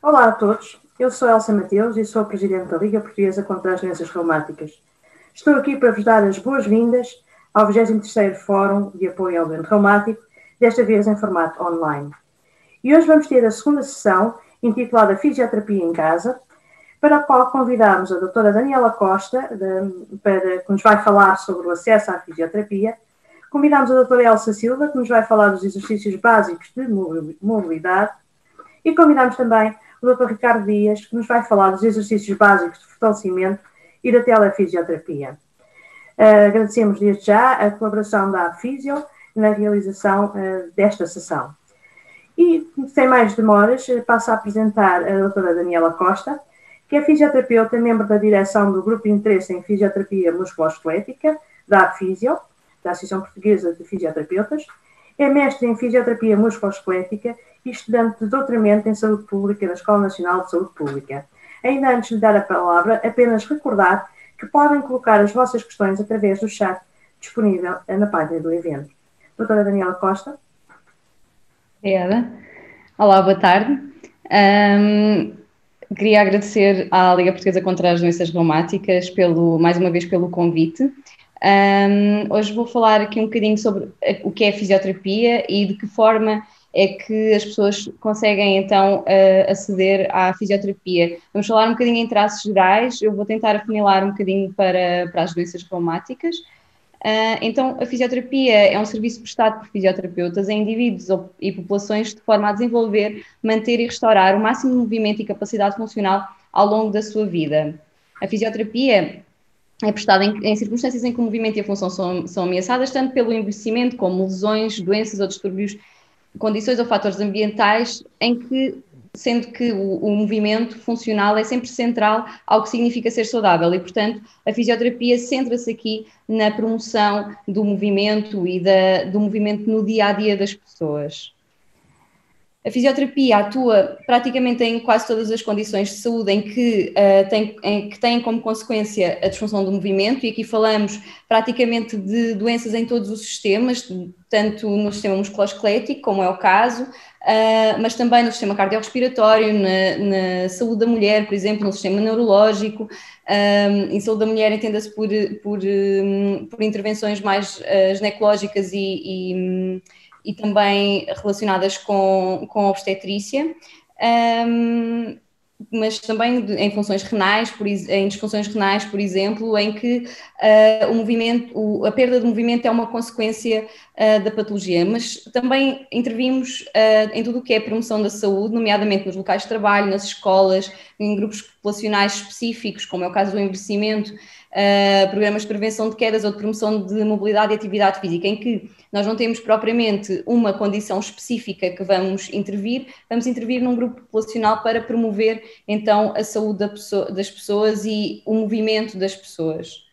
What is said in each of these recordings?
Olá a todos, eu sou Elsa Mateus e sou a Presidente da Liga Portuguesa contra as Doenças Reumáticas. Estou aqui para vos dar as boas-vindas ao 23º Fórum de Apoio ao Doente Reumático, desta vez em formato online. E hoje vamos ter a segunda sessão, intitulada Fisioterapia em Casa, para a qual convidamos a doutora Daniela Costa, que nos vai falar sobre o acesso à fisioterapia. Convidamos a doutora Elsa Silva, que nos vai falar dos exercícios básicos de mobilidade. E convidamos também o Dr. Ricardo Dias, que nos vai falar dos exercícios básicos de fortalecimento e da telefisioterapia. Agradecemos desde já a colaboração da Fisio na realização desta sessão. E, sem mais demoras, passo a apresentar a doutora Daniela Costa, que é fisioterapeuta, membro da direção do Grupo de Interesse em Fisioterapia Musculoesquelética, da AFISIO, da Associação Portuguesa de Fisioterapeutas, é mestre em Fisioterapia Musculoesquelética e estudante de doutoramento em Saúde Pública na Escola Nacional de Saúde Pública. Ainda antes de lhe dar a palavra, apenas recordar que podem colocar as vossas questões através do chat disponível na página do evento. Doutora Daniela Costa. Obrigada. Olá, boa tarde. Queria agradecer à Liga Portuguesa contra as Doenças Reumáticas mais uma vez pelo convite. Hoje vou falar aqui um bocadinho sobre o que é a fisioterapia e de que forma é que as pessoas conseguem então aceder à fisioterapia. Vamos falar um bocadinho em traços gerais, eu vou tentar afunilar um bocadinho para as doenças reumáticas. Então, a fisioterapia é um serviço prestado por fisioterapeutas a indivíduos e populações de forma a desenvolver, manter e restaurar o máximo de movimento e capacidade funcional ao longo da sua vida. A fisioterapia é prestada em circunstâncias em que o movimento e a função são ameaçadas, tanto pelo envelhecimento como lesões, doenças ou distúrbios, condições ou fatores ambientais, sendo que o movimento funcional é sempre central ao que significa ser saudável e, portanto, a fisioterapia centra-se aqui na promoção do movimento e do movimento no dia-a-dia das pessoas. A fisioterapia atua praticamente em quase todas as condições de saúde em que têm como consequência a disfunção do movimento, e aqui falamos praticamente de doenças em todos os sistemas, tanto no sistema musculoesquelético, como é o caso, mas também no sistema cardiorrespiratório, na saúde da mulher, por exemplo, no sistema neurológico. Em saúde da mulher entenda-se por intervenções mais ginecológicas e também relacionadas com a obstetrícia, mas também em funções renais, em disfunções renais, por exemplo, em que a perda de movimento é uma consequência da patologia, mas também intervimos em tudo o que é promoção da saúde, nomeadamente nos locais de trabalho, nas escolas, em grupos populacionais específicos, como é o caso do envelhecimento, programas de prevenção de quedas ou de promoção de mobilidade e atividade física, em que nós não temos propriamente uma condição específica que vamos intervir num grupo populacional para promover então a saúde das pessoas e o movimento das pessoas.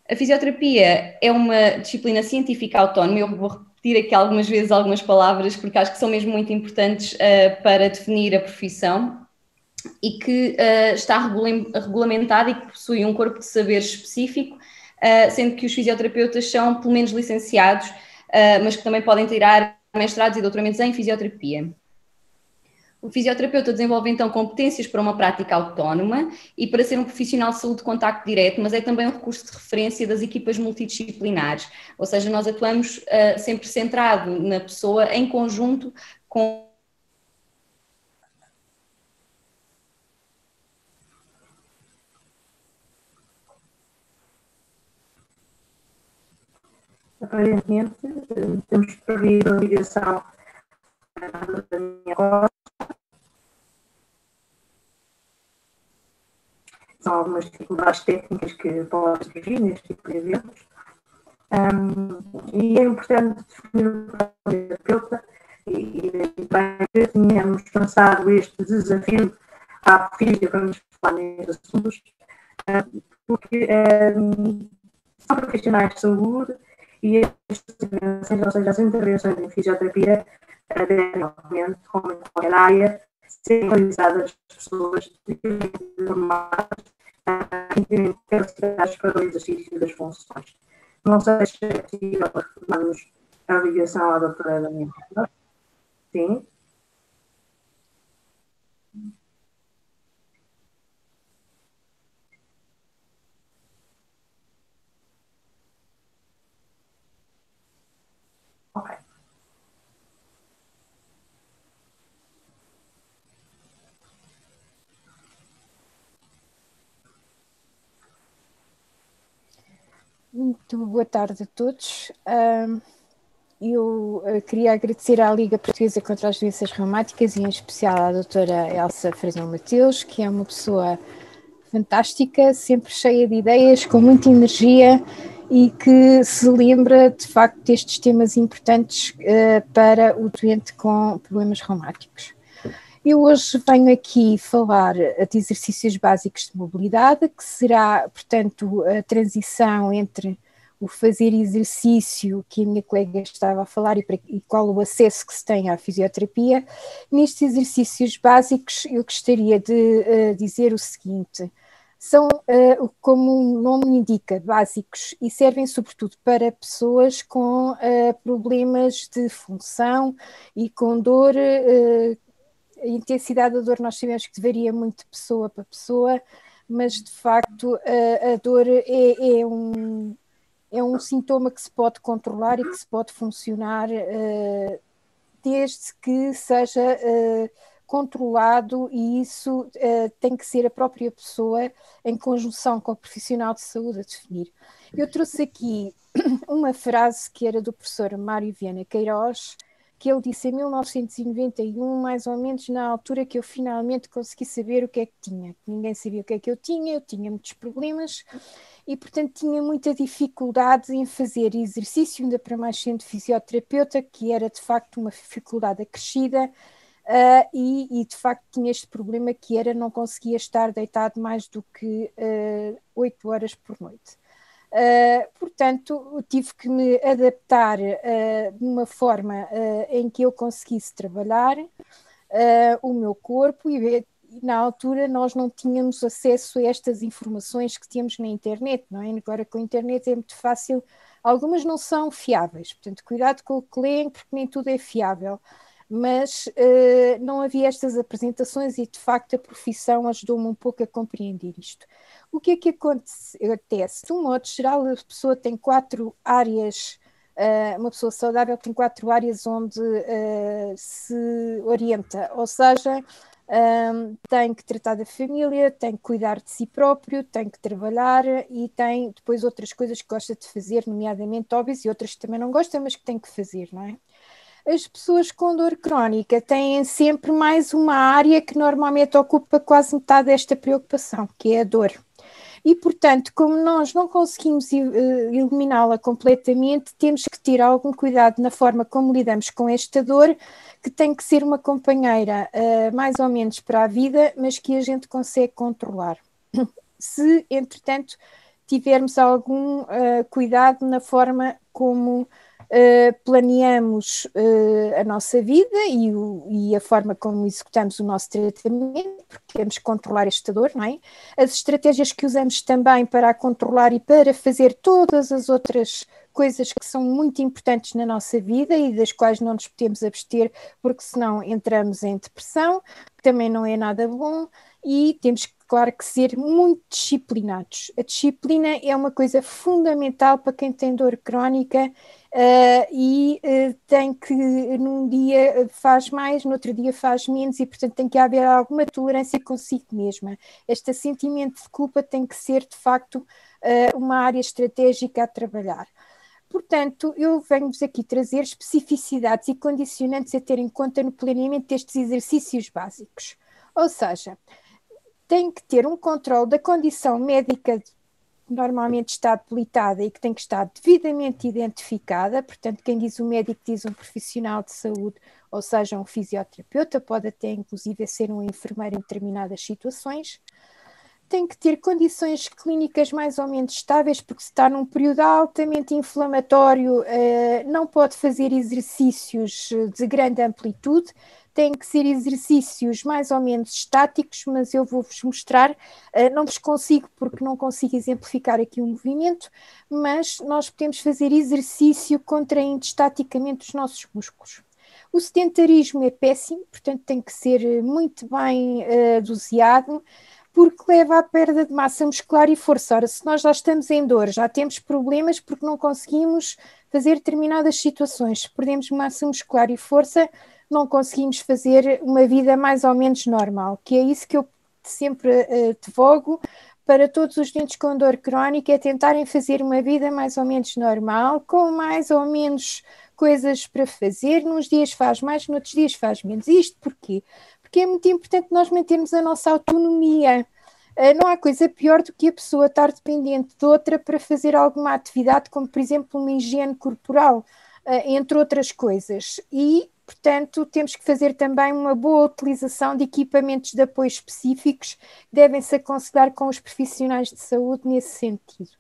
A fisioterapia é uma disciplina científica autónoma, eu vou repetir aqui algumas vezes algumas palavras porque acho que são mesmo muito importantes para definir a profissão, e que está regulamentada e que possui um corpo de saberes específico, sendo que os fisioterapeutas são pelo menos licenciados, mas que também podem tirar mestrados e doutoramentos em fisioterapia. O fisioterapeuta desenvolve então competências para uma prática autónoma e para ser um profissional de saúde de contacto direto, mas é também um recurso de referência das equipas multidisciplinares, ou seja, nós atuamos sempre centrado na pessoa em conjunto com Aparentemente, temos perdido a ligação da minha voz. São algumas dificuldades técnicas que podem surgir neste tipo de eventos. E é importante definir o terapeuta e bem que tenhamos lançado este desafio à FISIO para nos falar nestes assuntos, porque são profissionais de saúde e ou seja, as intervenções em fisioterapia devem, obviamente, como em qualquer área, ser realizadas por pessoas formadas e terem capacidades para o exercício das funções. Não sei se é possível retomarmos a ligação à doutora Daniela. Sim. Muito boa tarde a todos. Eu queria agradecer à Liga Portuguesa contra as Doenças Reumáticas e em especial à doutora Elsa Frazão Mateus, que é uma pessoa fantástica, sempre cheia de ideias, com muita energia e que se lembra de facto destes temas importantes para o doente com problemas reumáticos. Eu hoje venho aqui falar de exercícios básicos de mobilidade, que será, portanto, a transição entre o fazer exercício que a minha colega estava a falar e qual o acesso que se tem à fisioterapia. Nestes exercícios básicos eu gostaria de dizer o seguinte: são, como o nome indica, básicos e servem sobretudo para pessoas com problemas de função e com dor. A intensidade da dor nós sabemos que varia muito de pessoa para pessoa, mas de facto a dor é um sintoma que se pode controlar e que se pode funcionar desde que seja controlado, e isso tem que ser a própria pessoa em conjunção com o profissional de saúde a definir. Eu trouxe aqui uma frase que era do professor Mário Viana Queiroz, que ele disse em 1991, mais ou menos na altura que eu finalmente consegui saber o que é que tinha. Ninguém sabia o que é que eu tinha muitos problemas e, portanto, tinha muita dificuldade em fazer exercício, ainda para mais sendo fisioterapeuta, que era de facto uma dificuldade acrescida, e de facto tinha este problema que era não conseguia estar deitado mais do que 8 horas por noite. Portanto, tive que me adaptar de uma forma em que eu conseguisse trabalhar o meu corpo e na altura nós não tínhamos acesso a estas informações que temos na internet, não é? Agora com a internet é muito fácil, algumas não são fiáveis, portanto cuidado com o que leem porque nem tudo é fiável, mas não havia estas apresentações e de facto a profissão ajudou-me um pouco a compreender isto. O que é que acontece? De um modo geral, a pessoa tem 4 áreas, uma pessoa saudável tem 4 áreas onde se orienta, ou seja, tem que tratar da família, tem que cuidar de si próprio, tem que trabalhar e tem depois outras coisas que gosta de fazer, nomeadamente hobbies, e outras que também não gosta, mas que tem que fazer, não é? As pessoas com dor crónica têm sempre mais uma área que normalmente ocupa quase metade desta preocupação, que é a dor. E, portanto, como nós não conseguimos eliminá-la completamente, temos que ter algum cuidado na forma como lidamos com esta dor, que tem que ser uma companheira mais ou menos para a vida, mas que a gente consegue controlar. Se, entretanto, tivermos algum cuidado na forma como planeamos a nossa vida e a forma como executamos o nosso tratamento, porque queremos controlar esta dor, não é? As estratégias que usamos também para a controlar e para fazer todas as outras coisas que são muito importantes na nossa vida e das quais não nos podemos abster, porque senão entramos em depressão, que também não é nada bom, e temos claro que ser muito disciplinados. A disciplina é uma coisa fundamental para quem tem dor crónica tem que num dia faz mais, no outro dia faz menos e portanto tem que haver alguma tolerância consigo mesma. Este sentimento de culpa tem que ser de facto uma área estratégica a trabalhar. Portanto, eu venho-vos aqui trazer especificidades e condicionantes a ter em conta no planeamento destes exercícios básicos. Ou seja, tem que ter um controle da condição médica que normalmente está debilitada e que tem que estar devidamente identificada, portanto quem diz o médico diz um profissional de saúde, ou seja, um fisioterapeuta, pode até inclusive ser um enfermeiro em determinadas situações. Tem que ter condições clínicas mais ou menos estáveis, porque se está num período altamente inflamatório, não pode fazer exercícios de grande amplitude, tem que ser exercícios mais ou menos estáticos, mas eu vou-vos mostrar, não vos consigo, porque não consigo exemplificar aqui o movimento, mas nós podemos fazer exercício contraindo estaticamente os nossos músculos. O sedentarismo é péssimo, portanto tem que ser muito bem doseado, porque leva à perda de massa muscular e força. Ora, se nós já estamos em dor, já temos problemas porque não conseguimos fazer determinadas situações, se perdemos massa muscular e força, não conseguimos fazer uma vida mais ou menos normal, que é isso que eu sempre advogo, para todos os doentes com dor crónica é tentarem fazer uma vida mais ou menos normal, com mais ou menos coisas para fazer. Nos dias faz mais, noutros dias faz menos. Isto porquê? Porque é muito importante nós mantermos a nossa autonomia. Não há coisa pior do que a pessoa estar dependente de outra para fazer alguma atividade, como por exemplo uma higiene corporal, entre outras coisas. E portanto, temos que fazer também uma boa utilização de equipamentos de apoio específicos que devem-se aconselhar com os profissionais de saúde nesse sentido.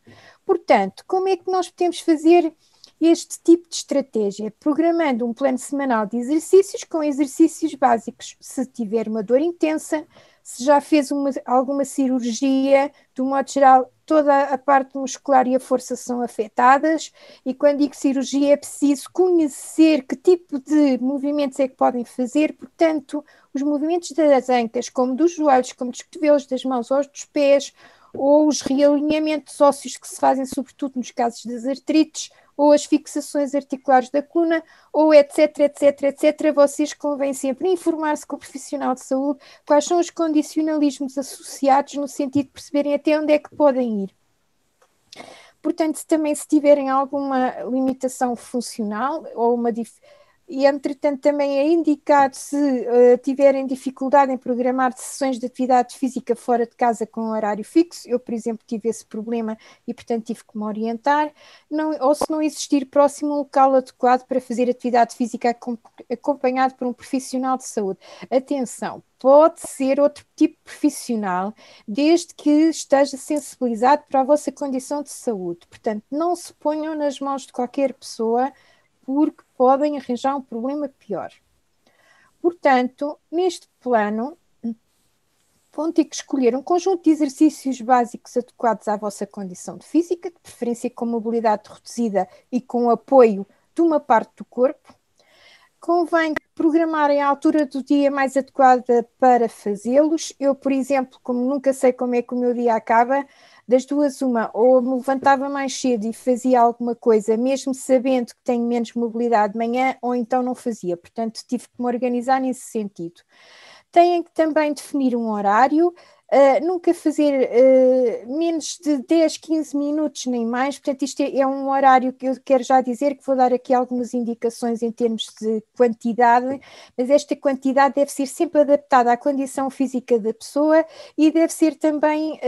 Portanto, como é que nós podemos fazer este tipo de estratégia? Programando um plano semanal de exercícios com exercícios básicos. Se tiver uma dor intensa, se já fez alguma cirurgia, de um modo geral, toda a parte muscular e a força são afetadas, e quando digo cirurgia é preciso conhecer que tipo de movimentos é que podem fazer. Portanto, os movimentos das ancas, como dos joelhos, como dos cotovelos, das mãos ou dos pés, ou os realinhamentos ósseos que se fazem sobretudo nos casos das artrites, ou as fixações articulares da coluna, ou etc, etc, etc. Vocês convém sempre informar-se com o profissional de saúde quais são os condicionalismos associados, no sentido de perceberem até onde é que podem ir. Portanto, também se tiverem alguma limitação funcional ou uma e, entretanto, também é indicado se tiverem dificuldade em programar sessões de atividade física fora de casa com um horário fixo. Eu, por exemplo, tive esse problema e, portanto, tive que me orientar. Ou se não existir próximo um local adequado para fazer atividade física acompanhado por um profissional de saúde. Atenção, pode ser outro tipo de profissional, desde que esteja sensibilizado para a vossa condição de saúde. Portanto, não se ponham nas mãos de qualquer pessoa, porque podem arranjar um problema pior. Portanto, neste plano, vão ter que escolher um conjunto de exercícios básicos adequados à vossa condição de física, de preferência com mobilidade reduzida e com apoio de uma parte do corpo. Convém programarem a altura do dia mais adequada para fazê-los. Eu, por exemplo, como nunca sei como é que o meu dia acaba, das duas uma, ou me levantava mais cedo e fazia alguma coisa, mesmo sabendo que tenho menos mobilidade de manhã, ou então não fazia. Portanto, tive que me organizar nesse sentido. Têm que também definir um horário, nunca fazer menos de 10, 15 minutos nem mais. Portanto, isto é um horário que eu quero já dizer, que vou dar aqui algumas indicações em termos de quantidade, mas esta quantidade deve ser sempre adaptada à condição física da pessoa e deve ser também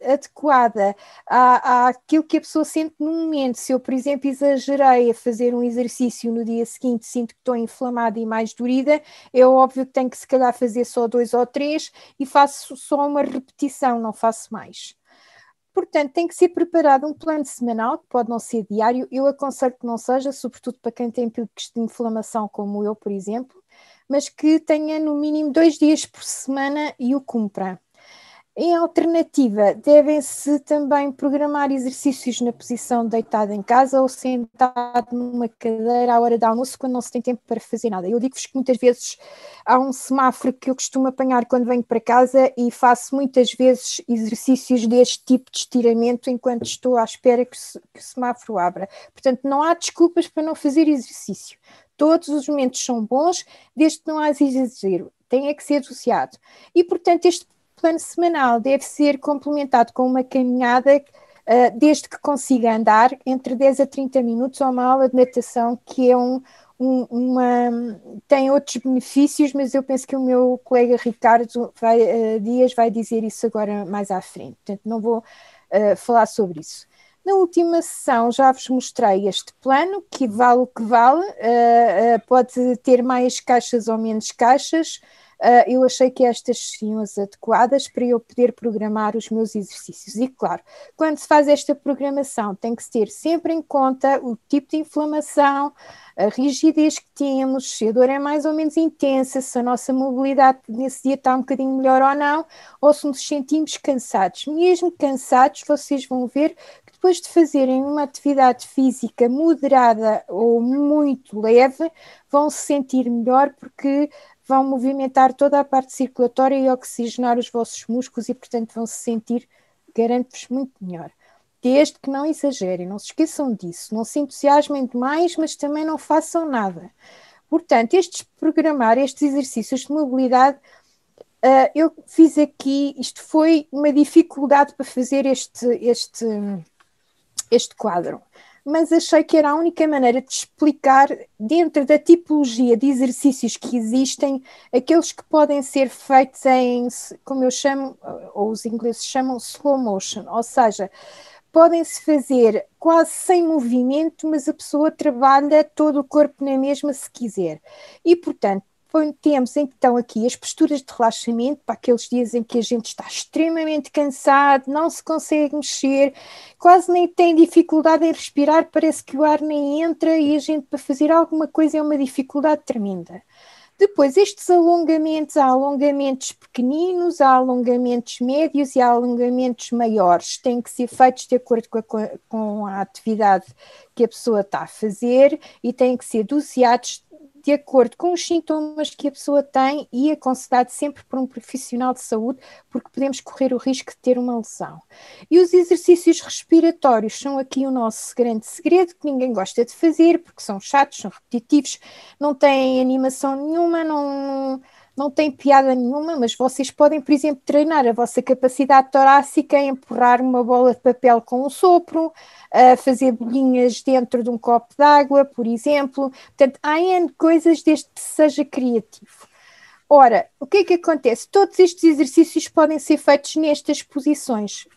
adequada àquilo que a pessoa sente no momento. Se eu, por exemplo, exagerei a fazer um exercício no dia seguinte, sinto que estou inflamada e mais dorida, é óbvio que tenho que se calhar fazer só 2 ou 3 e faço só uma repetição, não faço mais. Portanto, tem que ser preparado um plano semanal, que pode não ser diário. Eu aconselho que não seja, sobretudo para quem tem picos de inflamação, como eu, por exemplo, mas que tenha no mínimo 2 dias por semana e o cumpra. Em alternativa, devem-se também programar exercícios na posição deitada em casa ou sentado numa cadeira à hora de almoço, quando não se tem tempo para fazer nada. Eu digo-vos que muitas vezes há um semáforo que eu costumo apanhar quando venho para casa e faço muitas vezes exercícios deste tipo de estiramento enquanto estou à espera que o semáforo abra. Portanto, não há desculpas para não fazer exercício. Todos os momentos são bons, desde que não haja exagero. Tem é que ser associado. E, portanto, este plano semanal deve ser complementado com uma caminhada, desde que consiga andar, entre 10 a 30 minutos, ou uma aula de natação, que é tem outros benefícios, mas eu penso que o meu colega Ricardo Dias vai dizer isso agora mais à frente, portanto não vou falar sobre isso. Na última sessão já vos mostrei este plano, que vale o que vale, pode ter mais caixas ou menos caixas. Eu achei que estas seriam as adequadas para eu poder programar os meus exercícios. E claro, quando se faz esta programação, tem que se ter sempre em conta o tipo de inflamação, a rigidez que temos, se a dor é mais ou menos intensa, se a nossa mobilidade nesse dia está um bocadinho melhor ou não, ou se nos sentimos cansados. Mesmo cansados, vocês vão ver que depois de fazerem uma atividade física moderada ou muito leve, vão se sentir melhor, porque vão movimentar toda a parte circulatória e oxigenar os vossos músculos e, portanto, vão se sentir, garanto-vos, muito melhor. Desde que não exagerem, não se esqueçam disso, não se entusiasmem demais, mas também não façam nada. Portanto, programar estes exercícios de mobilidade Eu fiz aqui, isto foi uma dificuldade para fazer este quadro, mas achei que era a única maneira de explicar, dentro da tipologia de exercícios que existem, aqueles que podem ser feitos em, como eu chamo, ou os ingleses chamam slow motion, ou seja, podem-se fazer quase sem movimento, mas a pessoa trabalha todo o corpo na mesma se quiser. E, portanto, temos então aqui as posturas de relaxamento para aqueles dias em que a gente está extremamente cansado, não se consegue mexer, quase nem tem dificuldade em respirar, parece que o ar nem entra e a gente para fazer alguma coisa é uma dificuldade tremenda. Depois, estes alongamentos, há alongamentos pequeninos, há alongamentos médios e há alongamentos maiores. Têm que ser feitos de acordo com a atividade que a pessoa está a fazer e têm que ser doseados de acordo com os sintomas que a pessoa tem e aconselhado sempre por um profissional de saúde, porque podemos correr o risco de ter uma lesão. E os exercícios respiratórios são aqui o nosso grande segredo, que ninguém gosta de fazer, porque são chatos, são repetitivos, não têm animação nenhuma, não tem piada nenhuma, mas vocês podem, por exemplo, treinar a vossa capacidade torácica em empurrar uma bola de papel com um sopro, a fazer bolinhas dentro de um copo de água, por exemplo. Portanto, há N coisas desde que seja criativo. Ora, o que é que acontece? Todos estes exercícios podem ser feitos nestas posições,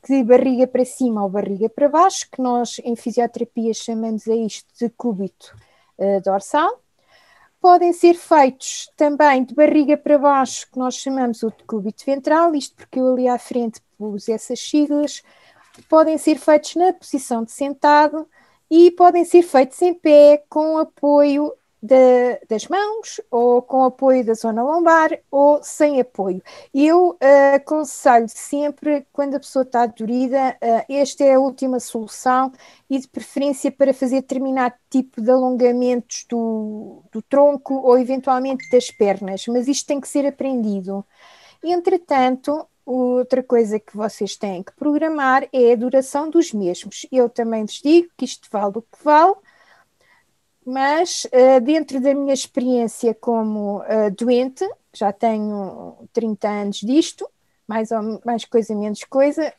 de barriga para cima ou barriga para baixo, que nós em fisioterapia chamamos a isto de cúbito dorsal. Podem ser feitos também de barriga para baixo, que nós chamamos o decúbito ventral, isto porque eu ali à frente pus essas siglas. Podem ser feitos na posição de sentado e podem ser feitos em pé com apoio das mãos ou com apoio da zona lombar ou sem apoio. Eu aconselho sempre, quando a pessoa está dorida, esta é a última solução e de preferência para fazer determinado tipo de alongamentos do tronco ou eventualmente das pernas, mas isto tem que ser aprendido. Entretanto, outra coisa que vocês têm que programar é a duração dos mesmos. Eu também vos digo que isto vale o que vale, mas dentro da minha experiência como doente, já tenho 30 anos disto, mais coisa, menos coisa,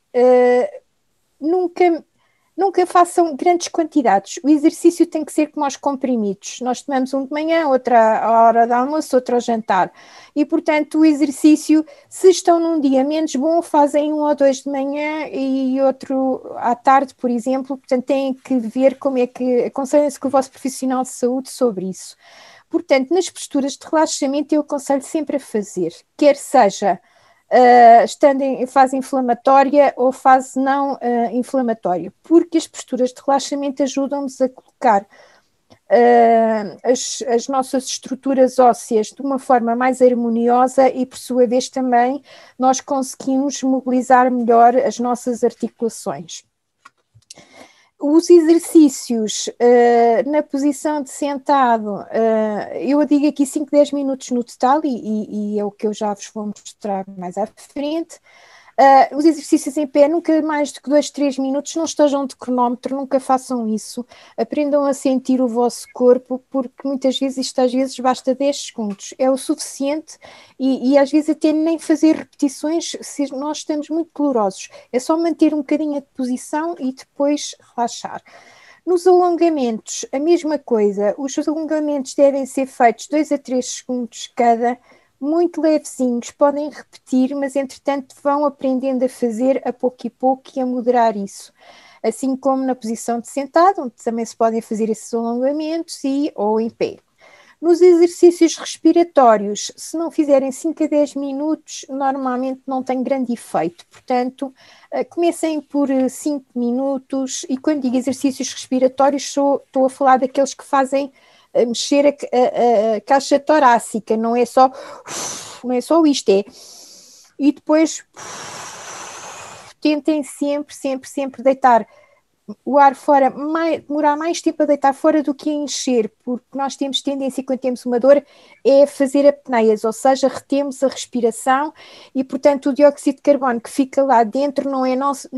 nunca façam grandes quantidades. O exercício tem que ser como aos comprimidos. Nós tomamos um de manhã, outra à hora do almoço, outro ao jantar. E, portanto, o exercício, se estão num dia menos bom, fazem um ou dois de manhã e outro à tarde, por exemplo. Portanto, têm que ver como é que... Aconselhem-se com o vosso profissional de saúde sobre isso. Portanto, nas posturas de relaxamento, eu aconselho sempre a fazer, quer seja... estando em fase inflamatória ou fase não inflamatória, porque as posturas de relaxamento ajudam-nos a colocar as nossas estruturas ósseas de uma forma mais harmoniosa e, por sua vez, também nós conseguimos mobilizar melhor as nossas articulações. Os exercícios na posição de sentado, eu digo aqui 5, 10 minutos no total e é o que eu já vos vou mostrar mais à frente. Os exercícios em pé, nunca mais do que 2, 3 minutos, não estejam de cronómetro, nunca façam isso. Aprendam a sentir o vosso corpo, porque muitas vezes, isto às vezes basta 10 segundos, é o suficiente e às vezes até nem fazer repetições se nós estamos muito calorosos. É só manter um bocadinho de posição e depois relaxar. Nos alongamentos, a mesma coisa, os alongamentos devem ser feitos 2 a 3 segundos cada, muito levezinhos, podem repetir, mas entretanto vão aprendendo a fazer a pouco e pouco e a moderar isso. Assim como na posição de sentado, onde também se podem fazer esses alongamentos ou em pé. Nos exercícios respiratórios, se não fizerem 5 a 10 minutos, normalmente não tem grande efeito. Portanto, comecem por 5 minutos e quando digo exercícios respiratórios, estou a falar daqueles que fazem mexer a caixa torácica, não é só isto, é. E depois tentem sempre deitar o ar fora demorar mais tempo a deitar fora do que a encher, porque nós temos tendência, quando temos uma dor, é fazer apneias, ou seja, retemos a respiração e, portanto, o dióxido de carbono que fica lá dentro não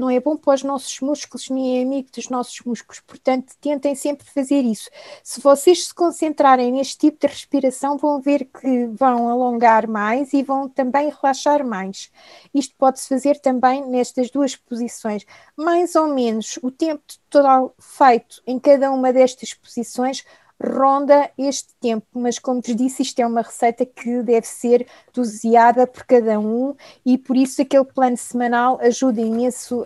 é bom para os nossos músculos, nem é amigo dos nossos músculos, portanto, tentem sempre fazer isso. Se vocês se concentrarem neste tipo de respiração, vão ver que vão alongar mais e vão também relaxar mais. Isto pode-se fazer também nestas duas posições. Mais ou menos o tempo total feito em cada uma destas posições ronda este tempo, mas como vos disse, isto é uma receita que deve ser doseada por cada um e por isso aquele plano semanal ajuda imenso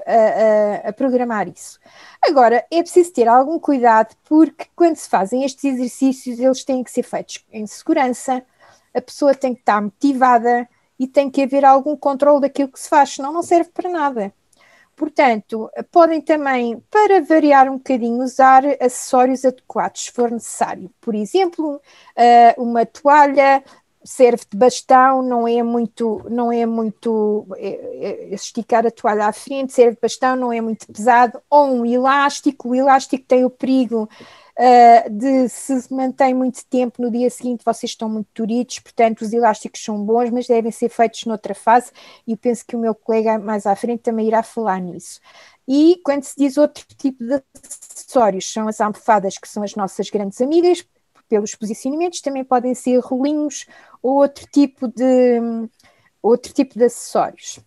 a programar isso. Agora, é preciso ter algum cuidado porque quando se fazem estes exercícios eles têm que ser feitos em segurança, a pessoa tem que estar motivada e tem que haver algum controle daquilo que se faz, senão não serve para nada. Portanto, podem também, para variar um bocadinho, usar acessórios adequados, se for necessário. Por exemplo, uma toalha serve de bastão, não é muito esticar a toalha à frente, serve de bastão, não é muito pesado, ou um elástico. O elástico tem o perigo de se mantém muito tempo, no dia seguinte vocês estão muito doridos, portanto os elásticos são bons, mas devem ser feitos noutra fase e eu penso que o meu colega mais à frente também irá falar nisso. E quando se diz outro tipo de acessórios, são as almofadas, que são as nossas grandes amigas, pelos posicionamentos, também podem ser rolinhos ou outro tipo de acessórios.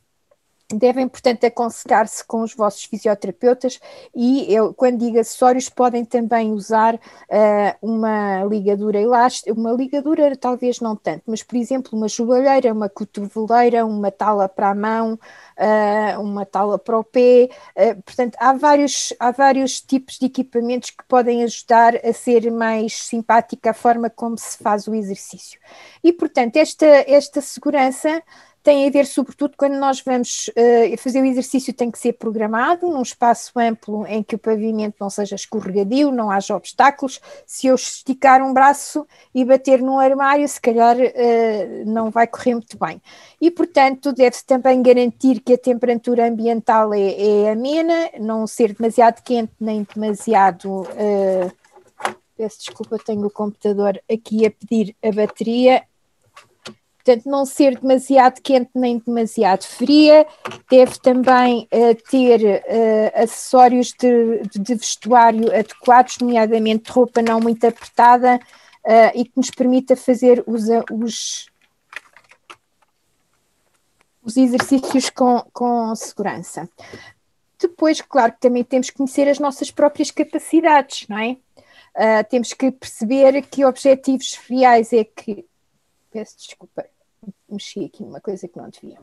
Devem, portanto, aconselhar-se com os vossos fisioterapeutas e eu, quando digo acessórios, podem também usar uma ligadura elástica, uma ligadura talvez não tanto, mas, por exemplo, uma joelheira, uma cotoveleira, uma tala para a mão, uma tala para o pé, portanto, há vários tipos de equipamentos que podem ajudar a ser mais simpática a forma como se faz o exercício. E, portanto, esta segurança tem a ver sobretudo quando nós vamos fazer o exercício, tem que ser programado num espaço amplo em que o pavimento não seja escorregadio, não haja obstáculos. Se eu esticar um braço e bater num armário, se calhar não vai correr muito bem. E, portanto, deve-se também garantir que a temperatura ambiental é amena, não ser demasiado quente nem demasiado... peço desculpa, tenho o computador aqui a pedir a bateria. Portanto, não ser demasiado quente nem demasiado fria, deve também ter acessórios de vestuário adequados, nomeadamente roupa não muito apertada e que nos permita fazer os exercícios com segurança. Depois, claro que também temos que conhecer as nossas próprias capacidades, não é? Temos que perceber que objetivos reais é que... Peço desculpa, mexi aqui numa coisa que não devia.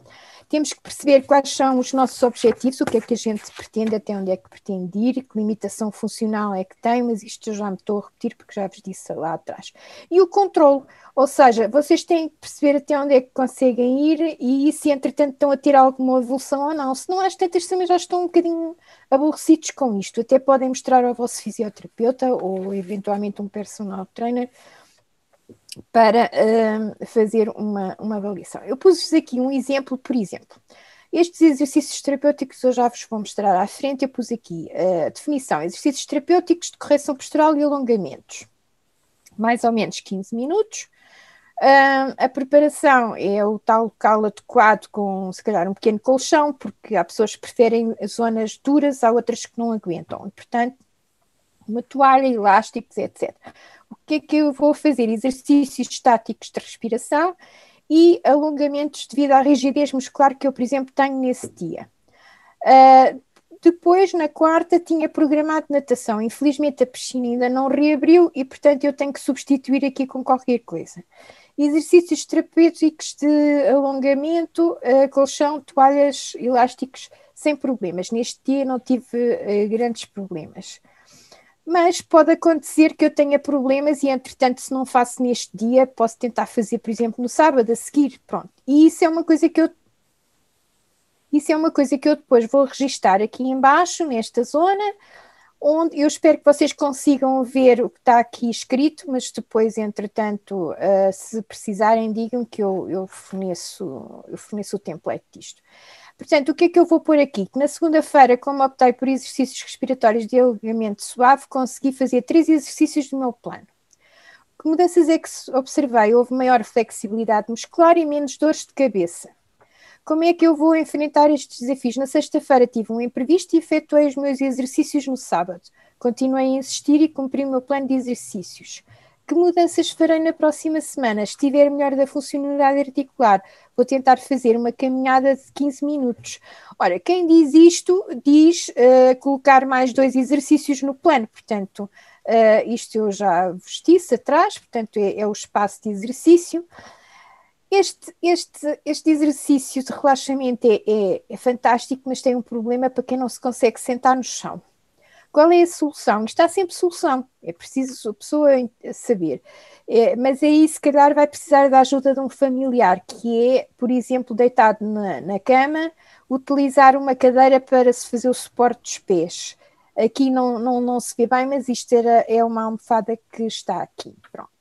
Temos que perceber quais são os nossos objetivos, o que é que a gente pretende, até onde é que pretende ir, que limitação funcional é que tem, mas isto eu já me estou a repetir porque já vos disse lá atrás. E o controle, ou seja, vocês têm que perceber até onde é que conseguem ir e se entretanto estão a ter alguma evolução ou não. Se não, às tantas também já estão um bocadinho aborrecidos com isto, até podem mostrar ao vosso fisioterapeuta ou eventualmente um personal trainer para fazer uma avaliação. Eu pus-vos aqui um exemplo, por exemplo. Estes exercícios terapêuticos eu já vos vou mostrar à frente, eu pus aqui a definição, exercícios terapêuticos de correção postural e alongamentos. Mais ou menos 15 minutos. A preparação é o tal local adequado com, se calhar, um pequeno colchão, porque há pessoas que preferem zonas duras, há outras que não aguentam. E, portanto, uma toalha, elásticos, etc. O que é que eu vou fazer? Exercícios estáticos de respiração e alongamentos devido à rigidez muscular que eu, por exemplo, tenho nesse dia. Depois, na quarta, tinha programado natação. Infelizmente, a piscina ainda não reabriu e, portanto, eu tenho que substituir aqui com qualquer coisa. Exercícios terapêuticos de alongamento, colchão, toalhas, elásticos, sem problemas. Neste dia não tive grandes problemas. Mas pode acontecer que eu tenha problemas e, entretanto, se não faço neste dia, posso tentar fazer, por exemplo, no sábado a seguir, pronto. E isso é uma coisa que eu depois vou registar aqui embaixo, nesta zona, onde eu espero que vocês consigam ver o que está aqui escrito, mas depois, entretanto, se precisarem, digam que eu forneço o template disto. Portanto, o que é que eu vou pôr aqui? Que na segunda-feira, como optei por exercícios respiratórios de alongamento suave, consegui fazer 3 exercícios do meu plano. Que mudanças é que observei? Houve maior flexibilidade muscular e menos dores de cabeça. Como é que eu vou enfrentar estes desafios? Na sexta-feira tive um imprevisto e efetuei os meus exercícios no sábado. Continuei a insistir e cumpri o meu plano de exercícios. Que mudanças farei na próxima semana? Estiver melhor da funcionalidade articular, vou tentar fazer uma caminhada de 15 minutos. Ora, quem diz isto, diz colocar mais 2 exercícios no plano. Portanto, isto eu já vos disse atrás, portanto é o espaço de exercício. Este exercício de relaxamento é fantástico, mas tem um problema para quem não se consegue sentar no chão. Qual é a solução? Isto há sempre solução, é preciso a pessoa saber. Mas aí, se calhar, vai precisar da ajuda de um familiar, que é, por exemplo, deitado na cama, utilizar uma cadeira para se fazer o suporte dos pés. Aqui não se vê bem, mas isto é uma almofada que está aqui. Pronto.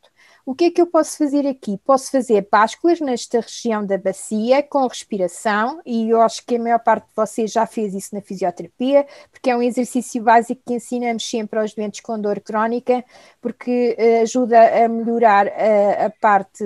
O que é que eu posso fazer aqui? Posso fazer básculas nesta região da bacia com respiração, e eu acho que a maior parte de vocês já fez isso na fisioterapia, porque é um exercício básico que ensinamos sempre aos doentes com dor crónica, porque ajuda a melhorar a parte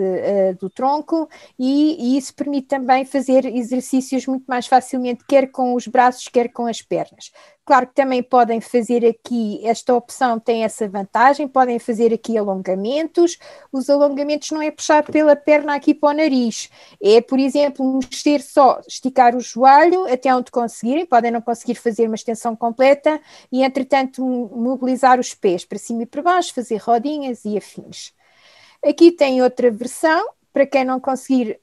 do tronco e isso permite também fazer exercícios muito mais facilmente, quer com os braços, quer com as pernas. Claro que também podem fazer aqui, esta opção tem essa vantagem, podem fazer aqui alongamentos. Os alongamentos não é puxar pela perna aqui para o nariz, é, por exemplo, mexer só, esticar o joelho até onde conseguirem, podem não conseguir fazer uma extensão completa e, entretanto, mobilizar os pés para cima e para baixo, fazer rodinhas e afins. Aqui tem outra versão, para quem não conseguir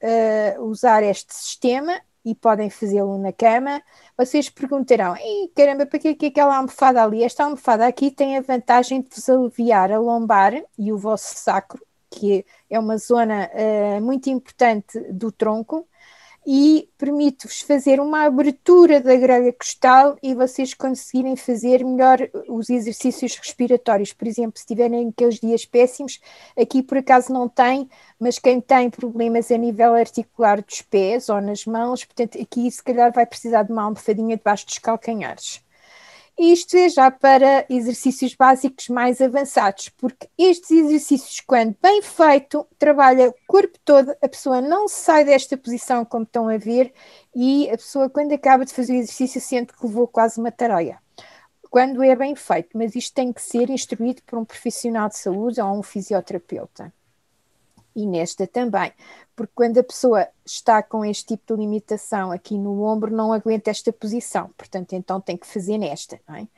usar este sistema, e podem fazê-lo na cama. Vocês perguntarão, caramba, para que é aquela almofada ali? Esta almofada aqui tem a vantagem de vos aliviar a lombar e o vosso sacro, que é uma zona muito importante do tronco, e permite-vos fazer uma abertura da grelha costal e vocês conseguirem fazer melhor os exercícios respiratórios. Por exemplo, se tiverem aqueles dias péssimos, aqui por acaso não tem, mas quem tem problemas a nível articular dos pés ou nas mãos, portanto, aqui se calhar vai precisar de uma almofadinha debaixo dos calcanhares. Isto é já para exercícios básicos mais avançados, porque estes exercícios, quando bem feito, trabalha o corpo todo, a pessoa não sai desta posição como estão a ver, e a pessoa, quando acaba de fazer o exercício, sente que levou quase uma tareia. Quando é bem feito, mas isto tem que ser instruído por um profissional de saúde ou um fisioterapeuta. E nesta também, porque quando a pessoa está com este tipo de limitação aqui no ombro, não aguenta esta posição, portanto, então tem que fazer nesta, não é?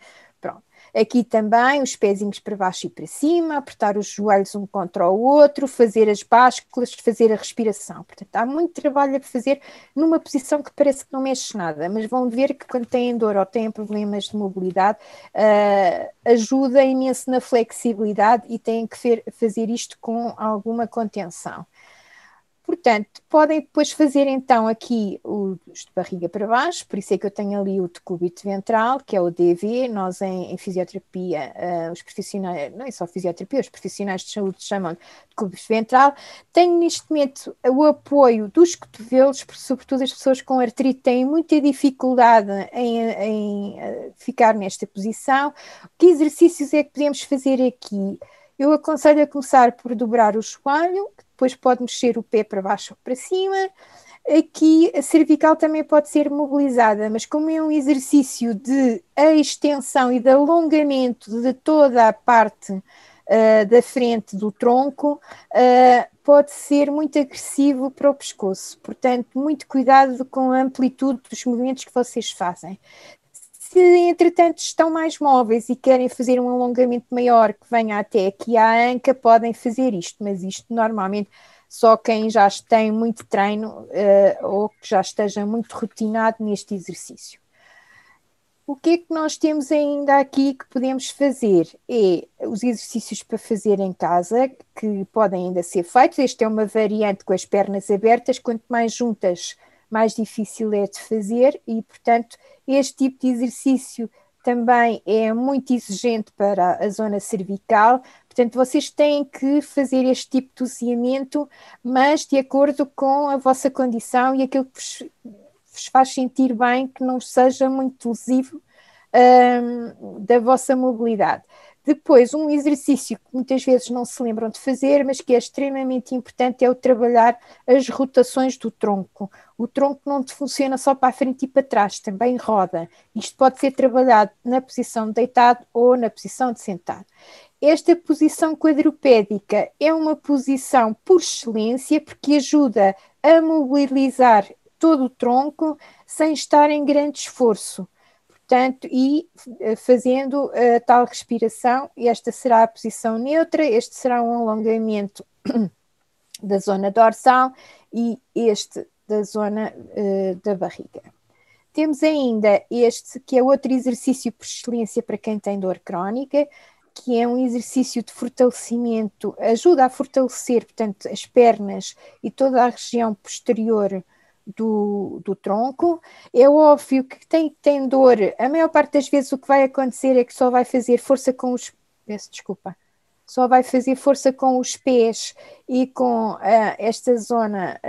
Pronto. Aqui também, os pezinhos para baixo e para cima, apertar os joelhos um contra o outro, fazer as básculas, fazer a respiração. Portanto, há muito trabalho a fazer numa posição que parece que não mexe nada, mas vão ver que quando têm dor ou têm problemas de mobilidade, ajuda imenso na flexibilidade e têm que fazer isto com alguma contenção. Portanto, podem depois fazer então aqui os de barriga para baixo, por isso é que eu tenho ali o decúbito ventral, que é o DV. Nós em fisioterapia, os profissionais, não é só fisioterapia, os profissionais de saúde chamam de decúbito ventral. Tenho neste momento o apoio dos cotovelos, porque sobretudo as pessoas com artrite têm muita dificuldade em ficar nesta posição. Que exercícios é que podemos fazer aqui? Eu aconselho a começar por dobrar o joelho, depois pode mexer o pé para baixo ou para cima. Aqui a cervical também pode ser mobilizada, mas como é um exercício de extensão e de alongamento de toda a parte da frente do tronco, pode ser muito agressivo para o pescoço. Portanto, muito cuidado com a amplitude dos movimentos que vocês fazem. Se, entretanto, estão mais móveis e querem fazer um alongamento maior que venha até aqui à anca, podem fazer isto, mas isto normalmente só quem já tem muito treino ou que já esteja muito rotinado neste exercício. O que é que nós temos ainda aqui que podemos fazer? É os exercícios para fazer em casa, que podem ainda ser feitos. Esta é uma variante com as pernas abertas, quanto mais juntas, mais difícil é de fazer e, portanto, este tipo de exercício também é muito exigente para a zona cervical. Portanto, vocês têm que fazer este tipo de doseamento, mas de acordo com a vossa condição e aquilo que vos vos faz sentir bem, que não seja muito lesivo da vossa mobilidade. Depois, um exercício que muitas vezes não se lembram de fazer, mas que é extremamente importante, é o trabalhar as rotações do tronco. O tronco não funciona só para a frente e para trás, também roda. Isto pode ser trabalhado na posição de deitado ou na posição de sentado. Esta posição quadrupédica é uma posição por excelência, porque ajuda a mobilizar todo o tronco sem estar em grande esforço. Portanto, e fazendo a tal respiração, esta será a posição neutra, este será um alongamento da zona dorsal e este da zona da barriga. Temos ainda este, que é outro exercício por excelência para quem tem dor crónica, que é um exercício de fortalecimento, ajuda a fortalecer, portanto, as pernas e toda a região posterior do tronco. É óbvio que tem dor, a maior parte das vezes o que vai acontecer é que só vai fazer força com os... Peço desculpa. Só vai fazer força com os pés e com esta zona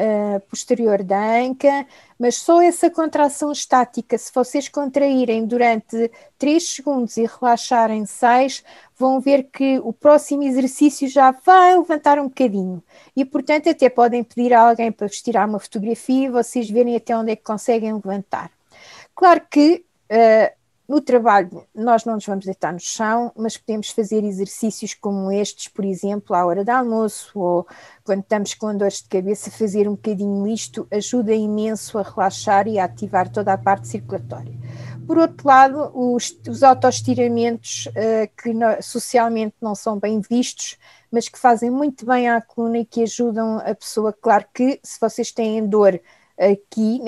posterior da anca, mas só essa contração estática, se vocês contraírem durante 3 segundos e relaxarem 6, vão ver que o próximo exercício já vai levantar um bocadinho. E, portanto, até podem pedir a alguém para vos tirar uma fotografia e vocês verem até onde é que conseguem levantar. Claro que... no trabalho, nós não nos vamos deitar no chão, mas podemos fazer exercícios como estes, por exemplo, à hora de almoço, ou quando estamos com dores de cabeça, fazer um bocadinho isto ajuda imenso a relaxar e a ativar toda a parte circulatória. Por outro lado, os autoestiramentos que socialmente não são bem vistos, mas que fazem muito bem à coluna e que ajudam a pessoa. Claro que se vocês têm dor aqui,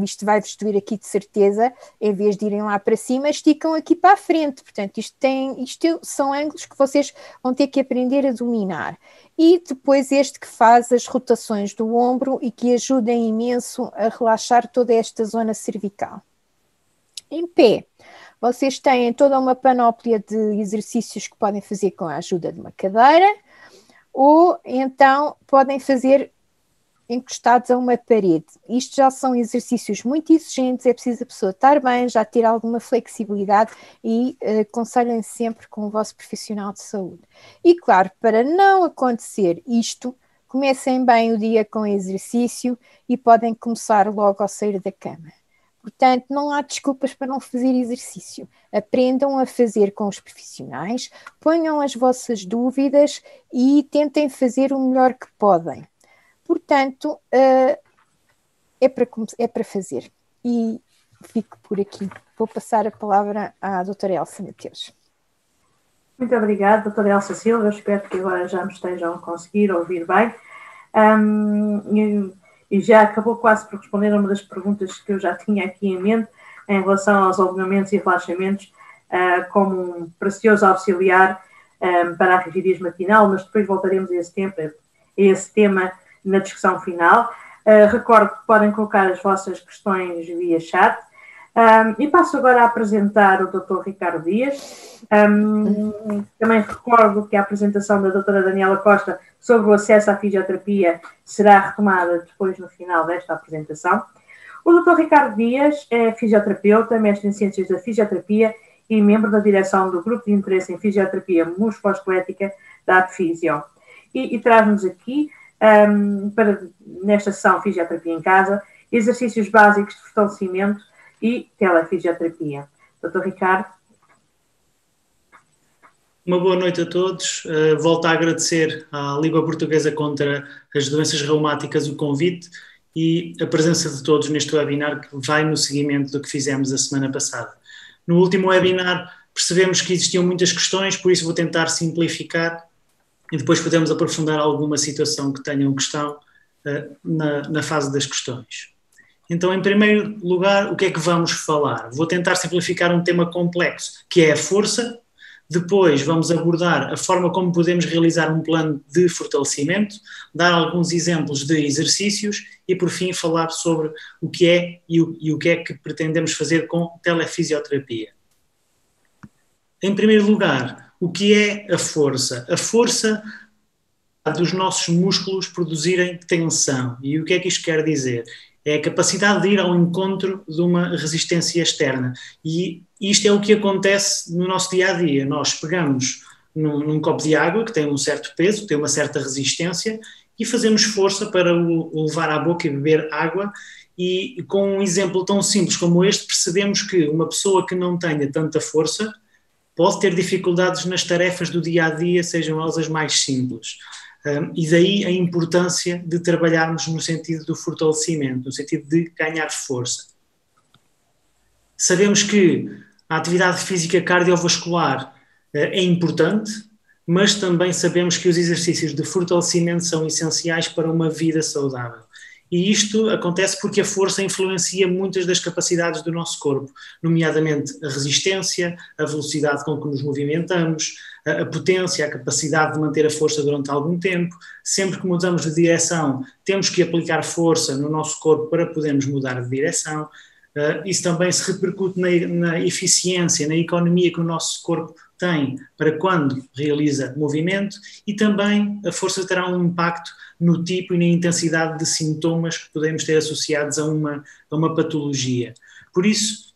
isto vai-vos doer aqui de certeza, em vez de irem lá para cima, esticam aqui para a frente. Portanto, isto são ângulos que vocês vão ter que aprender a dominar. E depois este que faz as rotações do ombro e que ajuda imenso a relaxar toda esta zona cervical. Em pé, vocês têm toda uma panóplia de exercícios que podem fazer com a ajuda de uma cadeira, ou então podem fazer encostados a uma parede. Isto já são exercícios muito exigentes, é preciso a pessoa estar bem, já ter alguma flexibilidade e aconselhem sempre com o vosso profissional de saúde. E claro, para não acontecer isto, comecem bem o dia com exercício e podem começar logo ao sair da cama. Portanto, não há desculpas para não fazer exercício. Aprendam a fazer com os profissionais, ponham as vossas dúvidas e tentem fazer o melhor que podem. Portanto, é para fazer. E fico por aqui. Vou passar a palavra à doutora Elsa Mateus. Muito obrigada, doutora Elsa Silva. Espero que agora já me estejam a conseguir ouvir bem. E já acabou quase por responder a uma das perguntas que eu já tinha aqui em mente, em relação aos alongamentos e relaxamentos, como um precioso auxiliar para a rigidez matinal, mas depois voltaremos a esse tema na discussão final. Recordo que podem colocar as vossas questões via chat. E passo agora a apresentar o Dr. Ricardo Dias. Também recordo que a apresentação da doutora Daniela Costa sobre o acesso à fisioterapia será retomada depois no final desta apresentação. O Dr. Ricardo Dias é fisioterapeuta, mestre em Ciências da Fisioterapia e membro da direção do Grupo de Interesse em Fisioterapia Musculoesquelética da APFisio. E traz-nos aqui, nesta sessão Fisioterapia em Casa, exercícios básicos de fortalecimento e telefisioterapia. Dr. Ricardo. Uma boa noite a todos. Volto a agradecer à Liga Portuguesa contra as Doenças Reumáticas o convite e a presença de todos neste webinar que vai no seguimento do que fizemos a semana passada. No último webinar percebemos que existiam muitas questões, por isso vou tentar simplificar e depois podemos aprofundar alguma situação que tenham questão na fase das questões. Então, em primeiro lugar, o que é que vamos falar? Vou tentar simplificar um tema complexo, que é a força. Depois vamos abordar a forma como podemos realizar um plano de fortalecimento, dar alguns exemplos de exercícios e, por fim, falar sobre o que é e o que é que pretendemos fazer com telefisioterapia. Em primeiro lugar, o que é a força? A força dos nossos músculos produzirem tensão. E o que é que isto quer dizer? É a capacidade de ir ao encontro de uma resistência externa. E isto é o que acontece no nosso dia-a-dia. Nós pegamos num copo de água que tem um certo peso, tem uma certa resistência, e fazemos força para o levar à boca e beber água. E com um exemplo tão simples como este, percebemos que uma pessoa que não tenha tanta força pode ter dificuldades nas tarefas do dia-a-dia, sejam elas as mais simples. E daí a importância de trabalharmos no sentido do fortalecimento, no sentido de ganhar força. Sabemos que a atividade física cardiovascular é importante, mas também sabemos que os exercícios de fortalecimento são essenciais para uma vida saudável. E isto acontece porque a força influencia muitas das capacidades do nosso corpo, nomeadamente a resistência, a velocidade com que nos movimentamos, a potência, a capacidade de manter a força durante algum tempo. Sempre que mudamos de direção, temos que aplicar força no nosso corpo para podermos mudar de direção. Isso também se repercute na eficiência, na economia que o nosso corpo tem para quando realiza movimento, e também a força terá um impacto no tipo e na intensidade de sintomas que podemos ter associados a uma patologia. Por isso,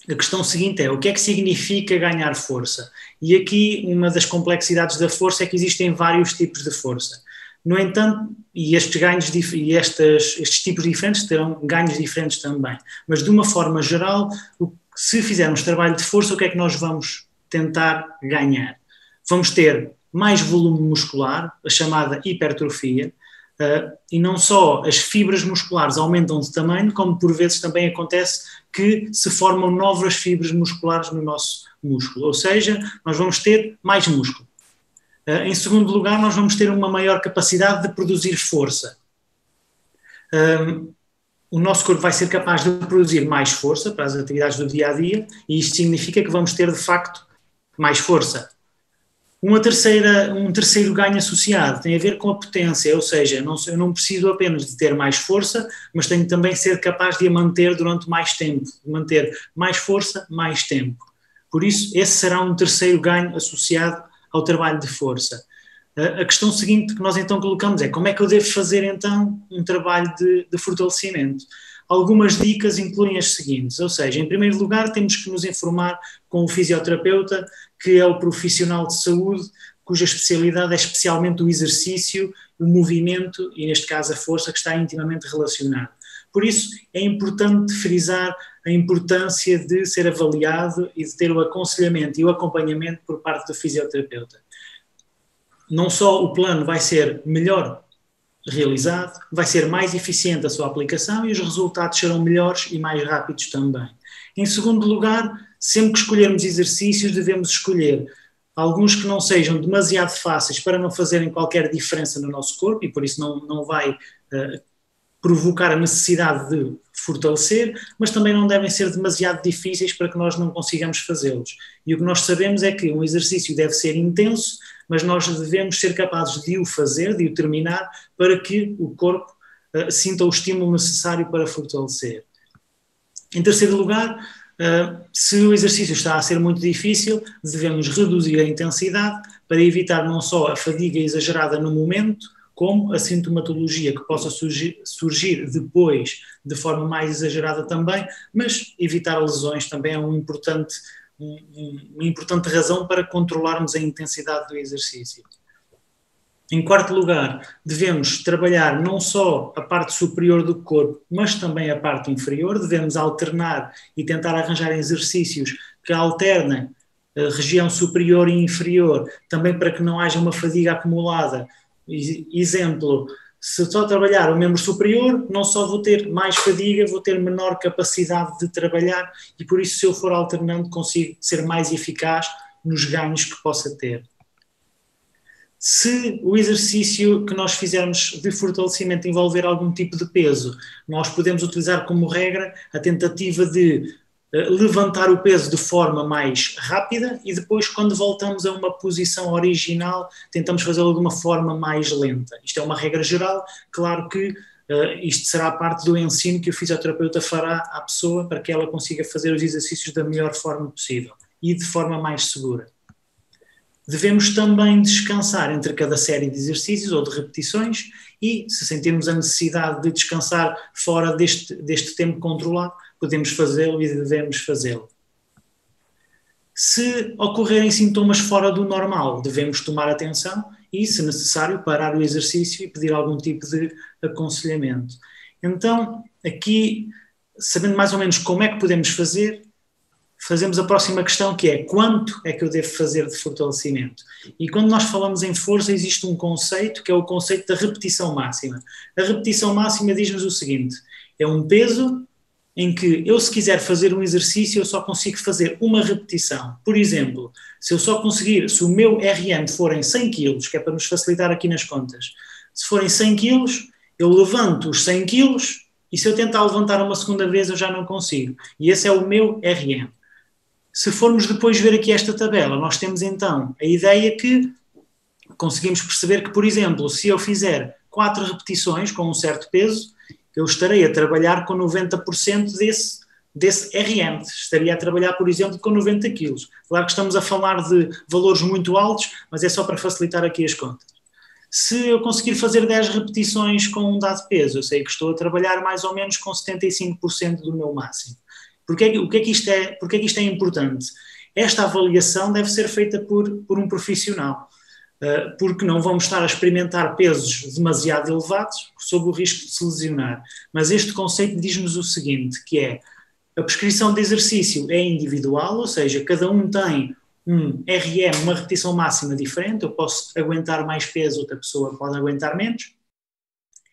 a questão seguinte é: o que é que significa ganhar força? E aqui uma das complexidades da força é que existem vários tipos de força. No entanto, e estes ganhos e estes tipos diferentes terão ganhos diferentes também. Mas de uma forma geral, se fizermos trabalho de força, o que é que nós vamos tentar ganhar? Vamos ter mais volume muscular, a chamada hipertrofia, e não só as fibras musculares aumentam de tamanho, como por vezes também acontece que se formam novas fibras musculares no nosso músculo, ou seja, nós vamos ter mais músculo. Em segundo lugar, nós vamos ter uma maior capacidade de produzir força. O nosso corpo vai ser capaz de produzir mais força para as atividades do dia-a-dia, e isto significa que vamos ter, de facto, mais força. Um terceiro ganho associado tem a ver com a potência, ou seja, eu não preciso apenas de ter mais força, mas tenho também de ser capaz de a manter durante mais tempo, de manter mais força, mais tempo. Por isso, esse será um terceiro ganho associado ao trabalho de força. A questão seguinte que nós então colocamos é: como é que eu devo fazer então um trabalho de fortalecimento? Algumas dicas incluem as seguintes, ou seja, em primeiro lugar temos que nos informar com o fisioterapeuta, que é o profissional de saúde cuja especialidade é especialmente o exercício, o movimento e, neste caso, a força, que está intimamente relacionado. Por isso, é importante frisar a importância de ser avaliado e de ter o aconselhamento e o acompanhamento por parte do fisioterapeuta. Não só o plano vai ser melhor realizado, vai ser mais eficiente a sua aplicação e os resultados serão melhores e mais rápidos também. Em segundo lugar, sempre que escolhermos exercícios, devemos escolher alguns que não sejam demasiado fáceis para não fazerem qualquer diferença no nosso corpo, e por isso não vai provocar a necessidade de fortalecer, mas também não devem ser demasiado difíceis para que nós não consigamos fazê-los. E o que nós sabemos é que um exercício deve ser intenso, mas nós devemos ser capazes de o fazer, de o terminar, para que o corpo sinta o estímulo necessário para fortalecer. Em terceiro lugar, se o exercício está a ser muito difícil, devemos reduzir a intensidade para evitar não só a fadiga exagerada no momento, como a sintomatologia que possa surgir depois de forma mais exagerada também, mas evitar lesões também é uma importante razão para controlarmos a intensidade do exercício. Em quarto lugar, devemos trabalhar não só a parte superior do corpo, mas também a parte inferior. Devemos alternar e tentar arranjar exercícios que alternem a região superior e inferior, também para que não haja uma fadiga acumulada. Exemplo, se só trabalhar o membro superior, não só vou ter mais fadiga, vou ter menor capacidade de trabalhar, e por isso, se eu for alternando, consigo ser mais eficaz nos ganhos que possa ter. Se o exercício que nós fizermos de fortalecimento envolver algum tipo de peso, nós podemos utilizar como regra a tentativa de levantar o peso de forma mais rápida e depois, quando voltamos a uma posição original, tentamos fazê-lo de uma forma mais lenta. Isto é uma regra geral. Claro que isto será parte do ensino que o fisioterapeuta fará à pessoa para que ela consiga fazer os exercícios da melhor forma possível e de forma mais segura. Devemos também descansar entre cada série de exercícios ou de repetições e, se sentirmos a necessidade de descansar fora deste tempo controlado, podemos fazê-lo e devemos fazê-lo. Se ocorrerem sintomas fora do normal, devemos tomar atenção e, se necessário, parar o exercício e pedir algum tipo de aconselhamento. Então, aqui, sabendo mais ou menos como é que podemos fazer, fazemos a próxima questão, que é: quanto é que eu devo fazer de fortalecimento? E quando nós falamos em força, existe um conceito, que é o conceito da repetição máxima. A repetição máxima diz-nos o seguinte: é um peso em que eu, se quiser fazer um exercício, eu só consigo fazer uma repetição. Por exemplo, se o meu RM forem 100 kg, que é para nos facilitar aqui nas contas, se forem 100 kg, eu levanto os 100 kg e, se eu tentar levantar uma segunda vez, eu já não consigo. E esse é o meu RM. Se formos depois ver aqui esta tabela, nós temos então a ideia que conseguimos perceber que, por exemplo, se eu fizer 4 repetições com um certo peso, eu estarei a trabalhar com 90% desse RM. Estaria a trabalhar, por exemplo, com 90 kg. Claro que estamos a falar de valores muito altos, mas é só para facilitar aqui as contas. Se eu conseguir fazer 10 repetições com um dado peso, eu sei que estou a trabalhar mais ou menos com 75% do meu máximo. Porquê que isto é importante? Esta avaliação deve ser feita por um profissional, porque não vamos estar a experimentar pesos demasiado elevados sob o risco de se lesionar. Mas este conceito diz-nos o seguinte, que é: a prescrição de exercício é individual, ou seja, cada um tem um RM, uma repetição máxima diferente. Eu posso aguentar mais peso, outra pessoa pode aguentar menos,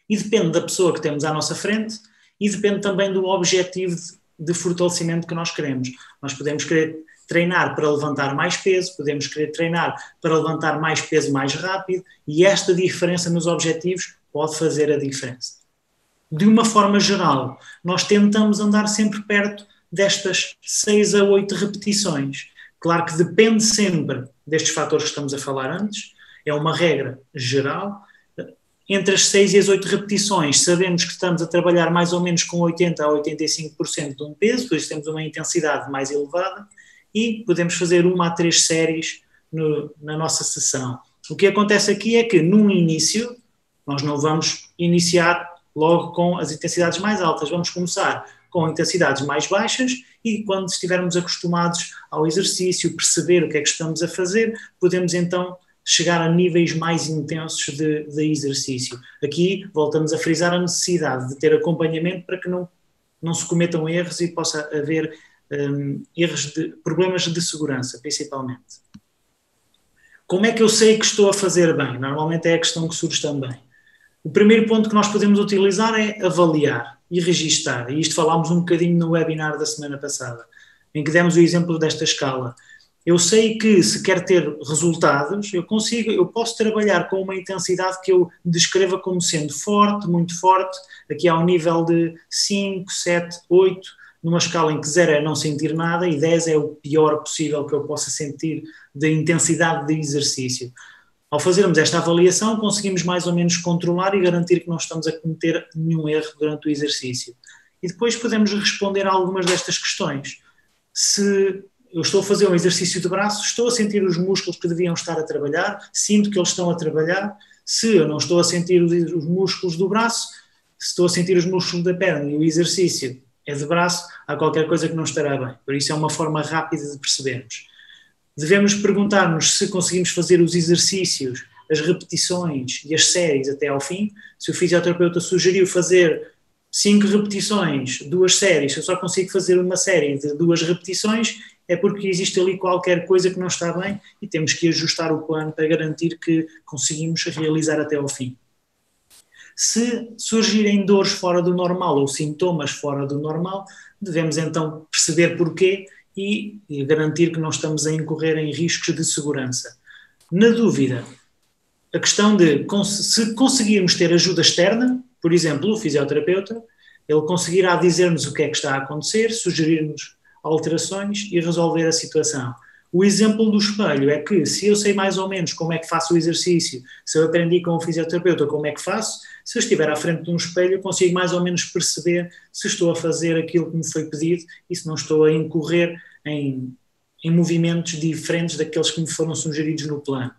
e depende da pessoa que temos à nossa frente e depende também do objetivo de fortalecimento que nós queremos. Nós podemos querer treinar para levantar mais peso, podemos querer treinar para levantar mais peso mais rápido, e esta diferença nos objetivos pode fazer a diferença. De uma forma geral, nós tentamos andar sempre perto destas 6 a 8 repetições. Claro que depende sempre destes fatores que estamos a falar antes, é uma regra geral. Entre as 6 e as 8 repetições, sabemos que estamos a trabalhar mais ou menos com 80% a 85% de um peso, por isso temos uma intensidade mais elevada, e podemos fazer 1 a 3 séries na nossa sessão. O que acontece aqui é que, num início, nós não vamos iniciar logo com as intensidades mais altas, vamos começar com intensidades mais baixas e, quando estivermos acostumados ao exercício, perceber o que é que estamos a fazer, podemos então chegar a níveis mais intensos de exercício. Aqui voltamos a frisar a necessidade de ter acompanhamento para que não se cometam erros e possa haver problemas de segurança, principalmente. Como é que eu sei que estou a fazer bem? Normalmente é a questão que surge também. O primeiro ponto que nós podemos utilizar é avaliar e registar. E isto falámos um bocadinho no webinar da semana passada, em que demos o exemplo desta escala. Eu sei que, se quer ter resultados, eu posso trabalhar com uma intensidade que eu descreva como sendo forte, muito forte, aqui ao nível de 5, 7, 8, numa escala em que 0 é não sentir nada e 10 é o pior possível que eu possa sentir de intensidade de exercício. Ao fazermos esta avaliação, conseguimos mais ou menos controlar e garantir que não estamos a cometer nenhum erro durante o exercício. E depois podemos responder a algumas destas questões. Se eu estou a fazer um exercício de braço, estou a sentir os músculos que deviam estar a trabalhar, sinto que eles estão a trabalhar. Se eu não estou a sentir os músculos do braço, se estou a sentir os músculos da perna e o exercício é de braço, há qualquer coisa que não estará bem. Por isso é uma forma rápida de percebermos. Devemos perguntar-nos se conseguimos fazer os exercícios, as repetições e as séries até ao fim. Se o fisioterapeuta sugeriu fazer 5 repetições, 2 séries, se eu só consigo fazer uma série de 2 repetições, é porque existe ali qualquer coisa que não está bem e temos que ajustar o plano para garantir que conseguimos realizar até ao fim. Se surgirem dores fora do normal ou sintomas fora do normal, devemos então perceber porquê e garantir que não estamos a incorrer em riscos de segurança. Na dúvida, a questão de se conseguirmos ter ajuda externa, por exemplo, o fisioterapeuta, ele conseguirá dizer-nos o que é que está a acontecer, sugerir-nos alterações e resolver a situação. O exemplo do espelho é que, se eu sei mais ou menos como é que faço o exercício, se eu aprendi com o fisioterapeuta como é que faço, se eu estiver à frente de um espelho, eu consigo mais ou menos perceber se estou a fazer aquilo que me foi pedido e se não estou a incorrer em em movimentos diferentes daqueles que me foram sugeridos no plano.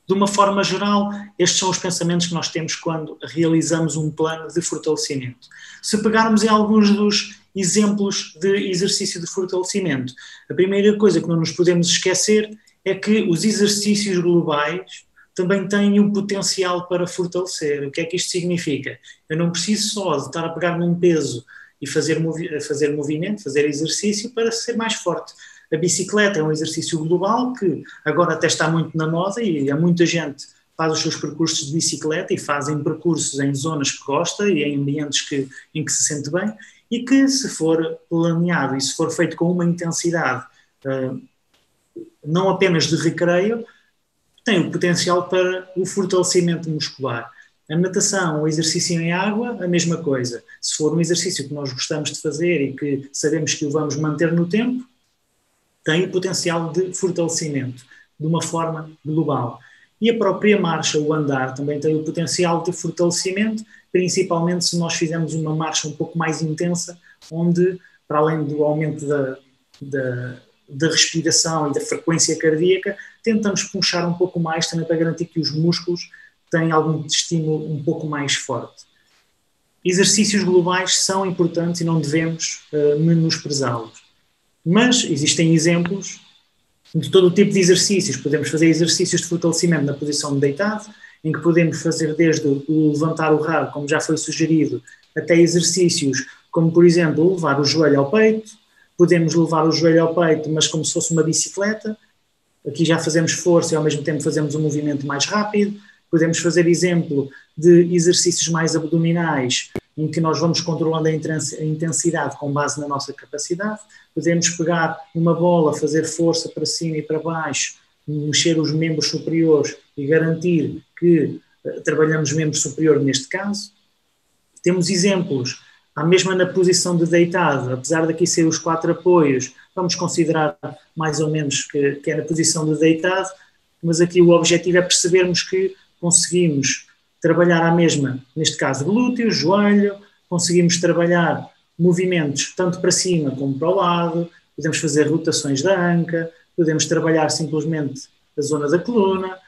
De uma forma geral, estes são os pensamentos que nós temos quando realizamos um plano de fortalecimento. Se pegarmos em alguns dos exemplos de exercício de fortalecimento, a primeira coisa que não nos podemos esquecer é que os exercícios globais também têm o potencial para fortalecer. O que é que isto significa? Eu não preciso só de estar a pegar num peso e fazer movimento, fazer exercício para ser mais forte. A bicicleta é um exercício global que agora até está muito na moda e há muita gente que faz os seus percursos de bicicleta e fazem percursos em zonas que gosta e em ambientes em que se sente bem, e que, se for planeado e se for feito com uma intensidade não apenas de recreio, tem o potencial para o fortalecimento muscular. A natação, o exercício em água, a mesma coisa. Se for um exercício que nós gostamos de fazer e que sabemos que o vamos manter no tempo, tem o potencial de fortalecimento, de uma forma global. E a própria marcha, o andar, também tem o potencial de fortalecimento, principalmente se nós fizermos uma marcha um pouco mais intensa, onde, para além do aumento da respiração e da frequência cardíaca, tentamos puxar um pouco mais também para garantir que os músculos têm algum estímulo um pouco mais forte. Exercícios globais são importantes e não devemos menosprezá-los. Mas existem exemplos de todo o tipo de exercícios. Podemos fazer exercícios de fortalecimento na posição de deitado, em que podemos fazer desde o levantar o rabo, como já foi sugerido, até exercícios como, por exemplo, levar o joelho ao peito. Podemos levar o joelho ao peito, mas como se fosse uma bicicleta. Aqui já fazemos força e ao mesmo tempo fazemos um movimento mais rápido. Podemos fazer exemplo de exercícios mais abdominais, em que nós vamos controlando a intensidade com base na nossa capacidade. Podemos pegar uma bola, fazer força para cima e para baixo, mexer os membros superiores e garantir que trabalhamos membro superior neste caso. Temos exemplos, à mesma na posição de deitado, apesar daqui ser os 4 apoios, vamos considerar mais ou menos que é na posição de deitado, mas aqui o objetivo é percebermos que conseguimos trabalhar à mesma, neste caso glúteo, joelho, conseguimos trabalhar movimentos tanto para cima como para o lado, podemos fazer rotações da anca, podemos trabalhar simplesmente a zona da coluna,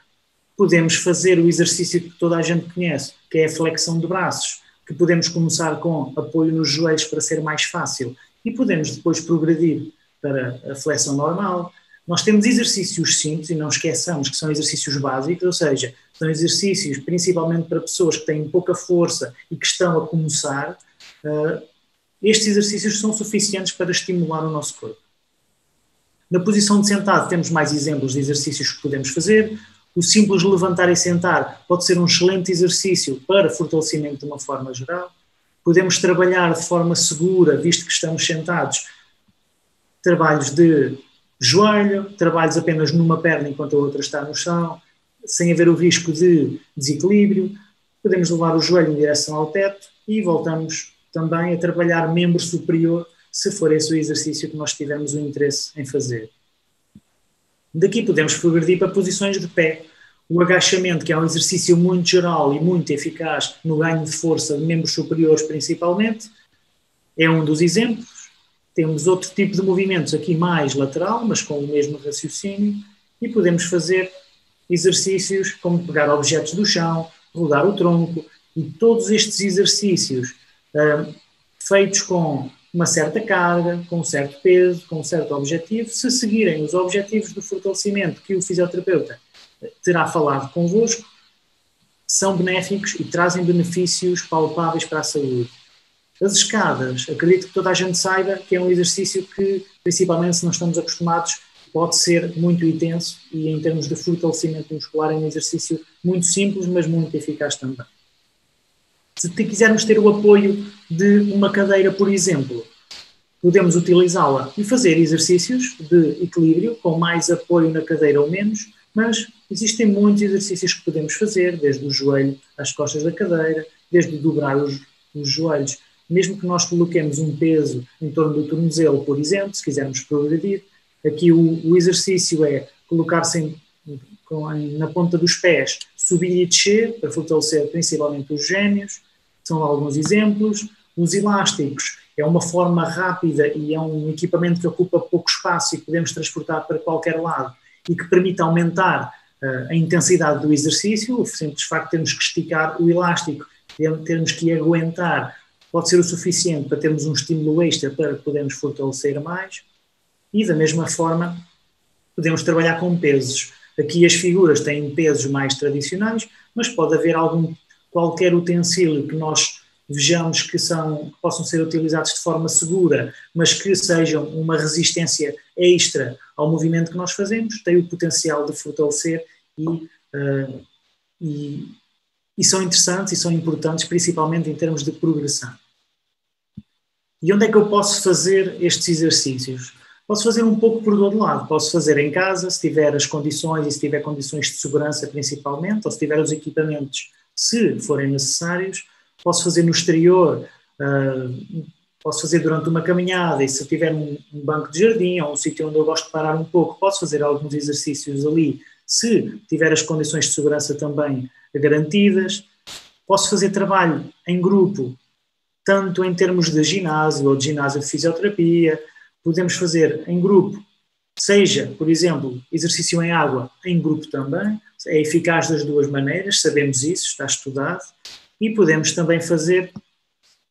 podemos fazer o exercício que toda a gente conhece, que é a flexão de braços, que podemos começar com apoio nos joelhos para ser mais fácil e podemos depois progredir para a flexão normal. Nós temos exercícios simples e não esqueçamos que são exercícios básicos, ou seja, são exercícios principalmente para pessoas que têm pouca força e que estão a começar. Estes exercícios são suficientes para estimular o nosso corpo. Na posição de sentado temos mais exemplos de exercícios que podemos fazer. O simples levantar e sentar pode ser um excelente exercício para fortalecimento de uma forma geral. Podemos trabalhar de forma segura, visto que estamos sentados, trabalhos de joelho, trabalhos apenas numa perna enquanto a outra está no chão, sem haver o risco de desequilíbrio. Podemos levar o joelho em direção ao teto e voltamos também a trabalhar membro superior, se for esse o exercício que nós tivermos o interesse em fazer. Daqui podemos progredir para posições de pé. O agachamento, que é um exercício muito geral e muito eficaz no ganho de força de membros superiores principalmente, é um dos exemplos. Temos outro tipo de movimentos aqui mais lateral, mas com o mesmo raciocínio, e podemos fazer exercícios como pegar objetos do chão, rodar o tronco, e todos estes exercícios feitos com uma certa carga, com um certo peso, com um certo objetivo, se seguirem os objetivos do fortalecimento que o fisioterapeuta terá falado convosco, são benéficos e trazem benefícios palpáveis para a saúde. As escadas, acredito que toda a gente saiba que é um exercício que, principalmente se não estamos acostumados, pode ser muito intenso e em termos de fortalecimento muscular é um exercício muito simples, mas muito eficaz também. Se quisermos ter o apoio de uma cadeira, por exemplo, podemos utilizá-la e fazer exercícios de equilíbrio, com mais apoio na cadeira ou menos, mas existem muitos exercícios que podemos fazer, desde o joelho às costas da cadeira, desde dobrar os joelhos, mesmo que nós coloquemos um peso em torno do tornozelo, por exemplo, se quisermos progredir. Aqui o exercício é colocar-se na ponta dos pés, subir e descer, para fortalecer principalmente os gêmeos. São alguns exemplos. Os elásticos é uma forma rápida e é um equipamento que ocupa pouco espaço e que podemos transportar para qualquer lado e que permite aumentar a intensidade do exercício. O simples facto de termos que esticar o elástico, termos que aguentar, pode ser o suficiente para termos um estímulo extra para podermos fortalecer mais. E da mesma forma podemos trabalhar com pesos. Aqui as figuras têm pesos mais tradicionais, mas pode haver qualquer utensílio que nós vejamos que possam ser utilizados de forma segura, mas que sejam uma resistência extra ao movimento que nós fazemos, tem o potencial de fortalecer e são interessantes e são importantes, principalmente em termos de progressão. E onde é que eu posso fazer estes exercícios? Posso fazer um pouco por todo lado. Posso fazer em casa, se tiver as condições e se tiver condições de segurança principalmente, ou se tiver os equipamentos, se forem necessários. Posso fazer no exterior, posso fazer durante uma caminhada, e se tiver um banco de jardim ou um sítio onde eu gosto de parar um pouco, posso fazer alguns exercícios ali, se tiver as condições de segurança também garantidas. Posso fazer trabalho em grupo, tanto em termos de ginásio ou de ginásio de fisioterapia. Podemos fazer em grupo, seja, por exemplo, exercício em água, em grupo também. É eficaz das duas maneiras, sabemos isso, está estudado. E podemos também fazer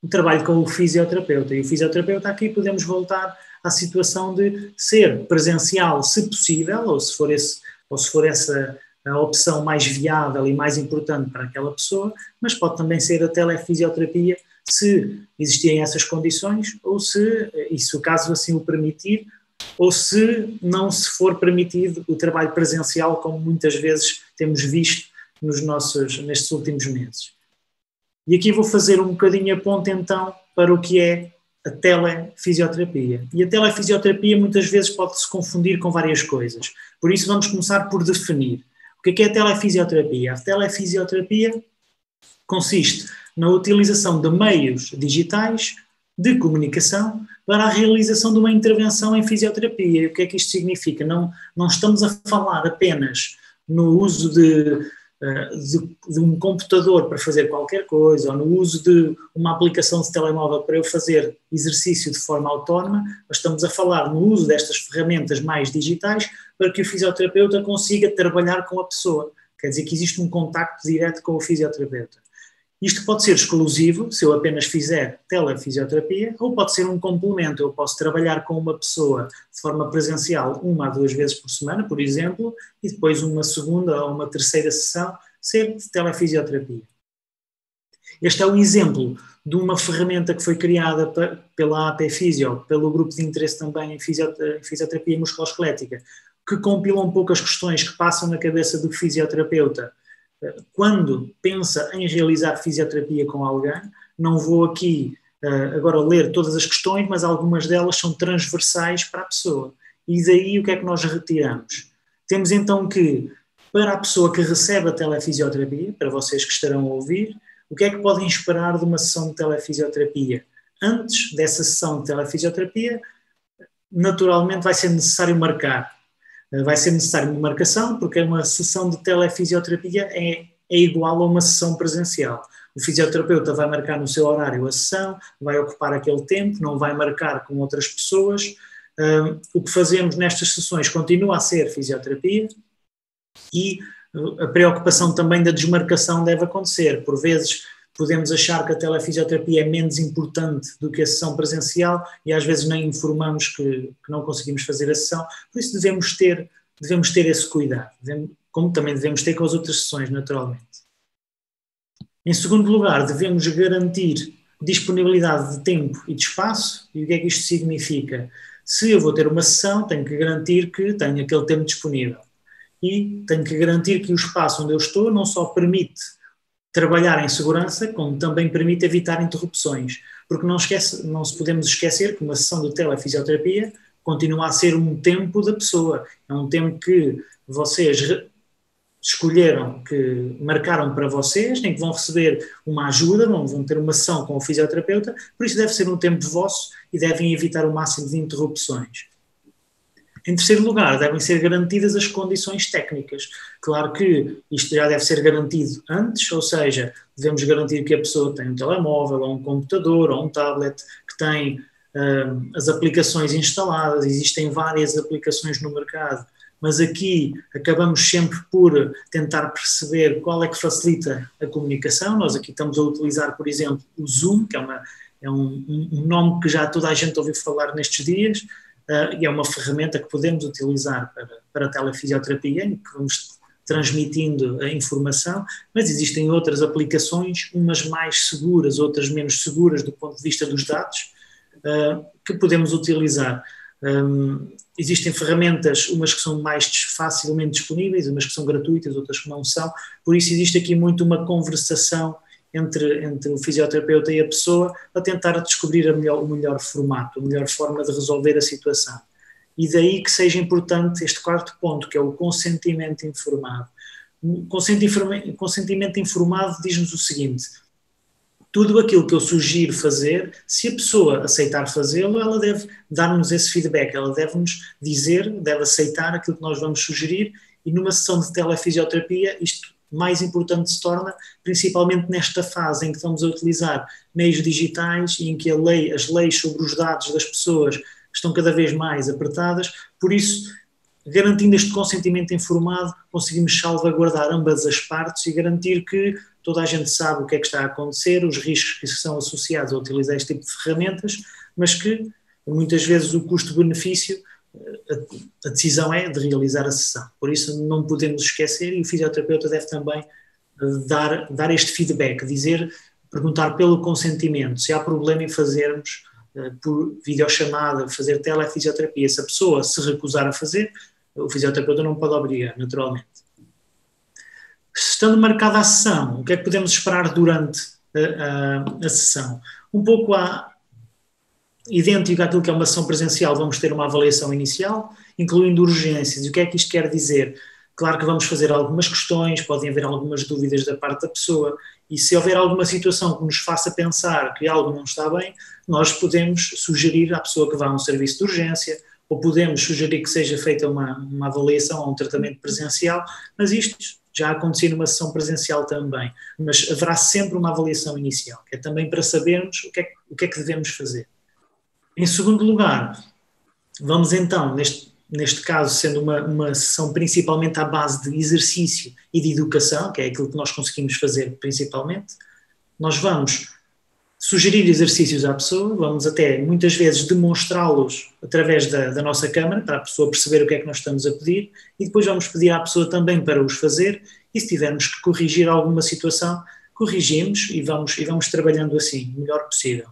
um trabalho com o fisioterapeuta. E o fisioterapeuta aqui podemos voltar à situação de ser presencial, se possível, ou se for essa a opção mais viável e mais importante para aquela pessoa, mas pode também ser a telefisioterapia, se existirem essas condições, ou se o caso assim o permitir, ou se não se for permitido o trabalho presencial, como muitas vezes temos visto nestes últimos meses. E aqui vou fazer um bocadinho a ponte então para o que é a telefisioterapia. E a telefisioterapia muitas vezes pode-se confundir com várias coisas. Por isso vamos começar por definir. O que é a telefisioterapia? A telefisioterapia consiste na utilização de meios digitais de comunicação para a realização de uma intervenção em fisioterapia. E o que é que isto significa? Não estamos a falar apenas no uso de um computador para fazer qualquer coisa, ou no uso de uma aplicação de telemóvel para eu fazer exercício de forma autónoma, mas estamos a falar no uso destas ferramentas mais digitais para que o fisioterapeuta consiga trabalhar com a pessoa. Quer dizer que existe um contacto direto com o fisioterapeuta. Isto pode ser exclusivo, se eu apenas fizer telefisioterapia, ou pode ser um complemento. Eu posso trabalhar com uma pessoa de forma presencial 1 a 2 vezes por semana, por exemplo, e depois uma segunda ou uma terceira sessão ser de telefisioterapia. Este é um exemplo de uma ferramenta que foi criada pela AP Physio, pelo grupo de interesse também em fisioterapia musculoesquelética, que compila um pouco as questões que passam na cabeça do fisioterapeuta quando pensa em realizar fisioterapia com alguém. Não vou aqui agora ler todas as questões, mas algumas delas são transversais para a pessoa. E daí o que é que nós retiramos? Temos então que, para a pessoa que recebe a telefisioterapia, para vocês que estarão a ouvir, o que é que podem esperar de uma sessão de telefisioterapia? Antes dessa sessão de telefisioterapia, naturalmente vai ser necessário marcar. Vai ser necessário uma marcação, porque uma sessão de telefisioterapia é igual a uma sessão presencial. O fisioterapeuta vai marcar no seu horário a sessão, vai ocupar aquele tempo, não vai marcar com outras pessoas. O que fazemos nestas sessões continua a ser fisioterapia e a preocupação também da desmarcação deve acontecer. Por vezes podemos achar que a telefisioterapia é menos importante do que a sessão presencial e às vezes nem informamos que não conseguimos fazer a sessão. Por isso devemos ter esse cuidado, como também devemos ter com as outras sessões, naturalmente. Em segundo lugar, devemos garantir disponibilidade de tempo e de espaço. E o que é que isto significa? Se eu vou ter uma sessão, tenho que garantir que tenho aquele tempo disponível. E tenho que garantir que o espaço onde eu estou não só permite trabalhar em segurança, como também permite evitar interrupções. Porque não se podemos esquecer que uma sessão de telefisioterapia continua a ser um tempo da pessoa. É um tempo que vocês escolheram, que marcaram para vocês, em que vão receber uma ajuda, vão ter uma sessão com o fisioterapeuta, por isso deve ser um tempo vosso e devem evitar o máximo de interrupções. Em terceiro lugar, devem ser garantidas as condições técnicas. Claro que isto já deve ser garantido antes, ou seja, devemos garantir que a pessoa tem um telemóvel, ou um computador, ou um tablet, que tem as aplicações instaladas, existem várias aplicações no mercado, mas aqui acabamos sempre por tentar perceber qual é que facilita a comunicação. Nós aqui estamos a utilizar, por exemplo, o Zoom, que é um nome que já toda a gente ouviu falar nestes dias, e é uma ferramenta que podemos utilizar para a telefisioterapia, em que vamos transmitindo a informação, mas existem outras aplicações, umas mais seguras, outras menos seguras do ponto de vista dos dados, que podemos utilizar. Existem ferramentas, umas que são mais facilmente disponíveis, umas que são gratuitas, outras que não são, por isso existe aqui muito uma conversação entre o fisioterapeuta e a pessoa para tentar descobrir o melhor formato, a melhor forma de resolver a situação. E daí que seja importante este quarto ponto, que é o consentimento informado. O consentimento informado diz-nos o seguinte: tudo aquilo que eu sugiro fazer, se a pessoa aceitar fazê-lo, ela deve dar-nos esse feedback, ela deve-nos dizer, deve aceitar aquilo que nós vamos sugerir, e numa sessão de telefisioterapia isto mais importante se torna, principalmente nesta fase em que estamos a utilizar meios digitais e em que as leis sobre os dados das pessoas estão cada vez mais apertadas. Por isso, garantindo este consentimento informado, conseguimos salvaguardar ambas as partes e garantir que toda a gente sabe o que é que está a acontecer, os riscos que são associados a utilizar este tipo de ferramentas, mas que muitas vezes o custo-benefício, a decisão é de realizar a sessão. Por isso não podemos esquecer, e o fisioterapeuta deve também dar este feedback, perguntar pelo consentimento, se há problema em fazermos por videochamada, fazer telefisioterapia. Se a pessoa se recusar a fazer, o fisioterapeuta não pode obrigar, naturalmente. Estando marcada a sessão, o que é que podemos esperar durante a sessão? Um pouco idêntico àquilo que é uma sessão presencial, vamos ter uma avaliação inicial, incluindo urgências. E o que é que isto quer dizer? Claro que vamos fazer algumas questões, podem haver algumas dúvidas da parte da pessoa, e se houver alguma situação que nos faça pensar que algo não está bem, nós podemos sugerir à pessoa que vá a um serviço de urgência, ou podemos sugerir que seja feita uma avaliação ou um tratamento presencial, mas isto já aconteceu numa sessão presencial também. Mas haverá sempre uma avaliação inicial, que é também para sabermos o que é que devemos fazer. Em segundo lugar, vamos então, neste caso, sendo uma sessão principalmente à base de exercício e de educação, que é aquilo que nós conseguimos fazer principalmente, nós vamos sugerir exercícios à pessoa, vamos até muitas vezes demonstrá-los através da nossa câmara, para a pessoa perceber o que é que nós estamos a pedir, e depois vamos pedir à pessoa também para os fazer, e se tivermos que corrigir alguma situação, corrigimos e vamos trabalhando assim, o melhor possível.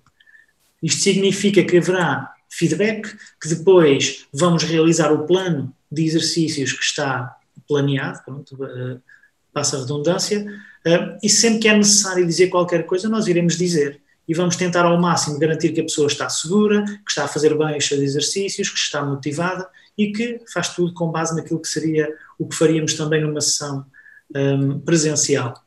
Isto significa que haverá feedback, que depois vamos realizar o plano de exercícios que está planeado, pronto, passa a redundância, e sempre que é necessário dizer qualquer coisa, nós iremos dizer. E vamos tentar ao máximo garantir que a pessoa está segura, que está a fazer bem os seus exercícios, que está motivada e que faz tudo com base naquilo que seria o que faríamos também numa sessão presencial.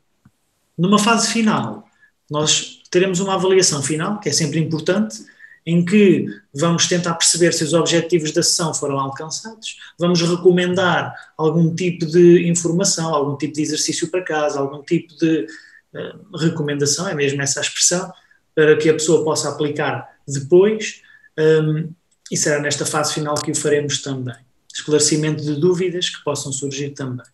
Numa fase final, nós teremos uma avaliação final, que é sempre importante, em que vamos tentar perceber se os objetivos da sessão foram alcançados, vamos recomendar algum tipo de informação, algum tipo de exercício para casa, algum tipo de recomendação, é mesmo essa a expressão, para que a pessoa possa aplicar depois, e será nesta fase final que o faremos também. Esclarecimento de dúvidas que possam surgir também.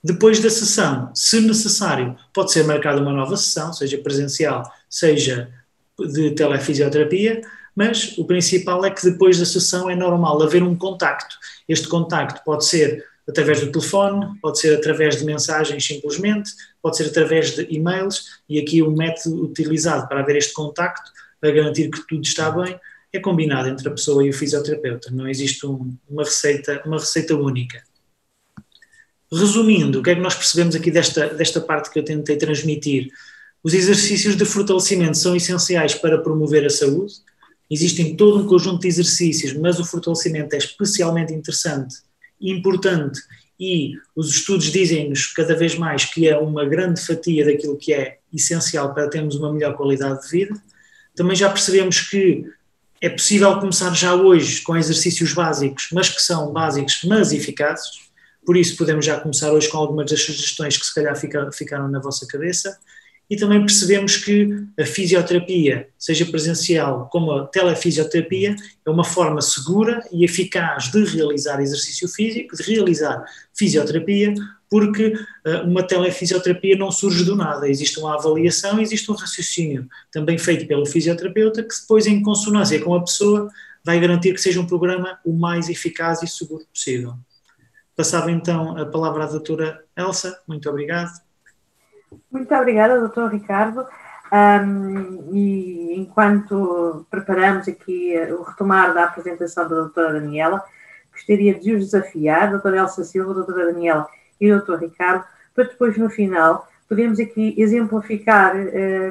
Depois da sessão, se necessário, pode ser marcada uma nova sessão, seja presencial, seja de telefisioterapia, mas o principal é que depois da sessão é normal haver um contacto. Este contacto pode ser através do telefone, pode ser através de mensagens simplesmente, pode ser através de e-mails, e aqui o método utilizado para haver este contacto, para garantir que tudo está bem, é combinado entre a pessoa e o fisioterapeuta, não existe uma receita única. Resumindo, o que é que nós percebemos aqui desta parte que eu tentei transmitir? Os exercícios de fortalecimento são essenciais para promover a saúde, existem todo um conjunto de exercícios, mas o fortalecimento é especialmente interessante e importante, e os estudos dizem-nos cada vez mais que é uma grande fatia daquilo que é essencial para termos uma melhor qualidade de vida. Também já percebemos que é possível começar já hoje com exercícios básicos, mas que são básicos, mas eficazes. Por isso podemos já começar hoje com algumas das sugestões que se calhar ficaram na vossa cabeça. e também percebemos que a fisioterapia, seja presencial como a telefisioterapia, é uma forma segura e eficaz de realizar exercício físico, de realizar fisioterapia, porque uma telefisioterapia não surge do nada, existe uma avaliação, existe um raciocínio também feito pelo fisioterapeuta que depois, em consonância com a pessoa, vai garantir que seja um programa o mais eficaz e seguro possível. Passava então a palavra à doutora Elsa, muito obrigado. Muito obrigada, doutor Ricardo. E enquanto preparamos aqui o retomar da apresentação da doutora Daniela, gostaria de os desafiar, doutora Elsa Silva, doutora Daniela e doutor Ricardo, para depois no final podermos aqui exemplificar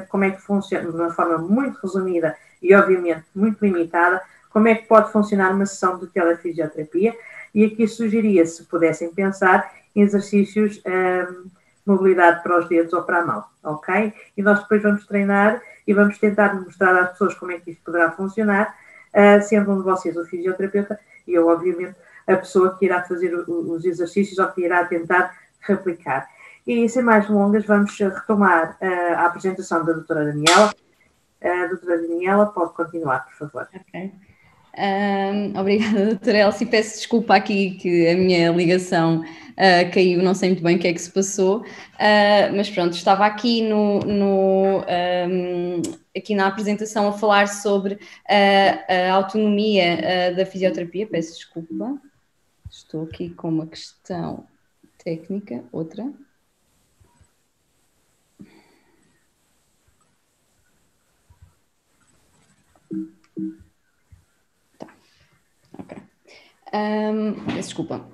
como é que funciona, de uma forma muito resumida e obviamente muito limitada, como é que pode funcionar uma sessão de telefisioterapia, e aqui sugeria, se pudessem pensar, em exercícios mobilidade para os dedos ou para a mão, ok? E nós depois vamos treinar e vamos tentar mostrar às pessoas como é que isto poderá funcionar, sendo um de vocês o fisioterapeuta e eu, obviamente, a pessoa que irá fazer os exercícios ou que irá tentar replicar. E sem mais delongas, vamos retomar a apresentação da doutora Daniela. A doutora Daniela pode continuar, por favor. Ok. Obrigada, doutora Elsa, e peço desculpa aqui que a minha ligação caiu, não sei muito bem o que é que se passou, mas pronto, estava aqui aqui na apresentação a falar sobre a autonomia da fisioterapia. Peço desculpa, estou aqui com uma questão técnica, outra. Ok. Peço desculpa.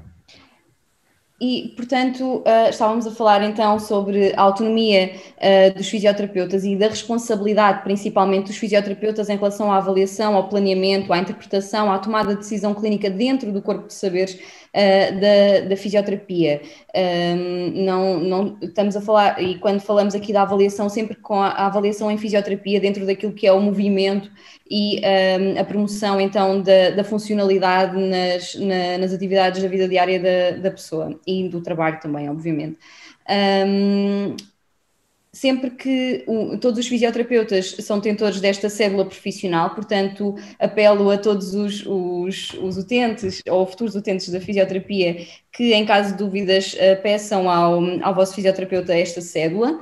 E, portanto, estávamos a falar então sobre a autonomia dos fisioterapeutas e da responsabilidade, principalmente dos fisioterapeutas, em relação à avaliação, ao planeamento, à interpretação, à tomada de decisão clínica dentro do corpo de saberes da fisioterapia. Não estamos a falar, e quando falamos aqui da avaliação, sempre com a avaliação em fisioterapia dentro daquilo que é o movimento e a promoção então da funcionalidade nas atividades da vida diária da pessoa e do trabalho também, obviamente. Sempre que todos os fisioterapeutas são detentores desta cédula profissional, portanto, apelo a todos os utentes ou futuros utentes da fisioterapia que, em caso de dúvidas, peçam ao vosso fisioterapeuta esta cédula.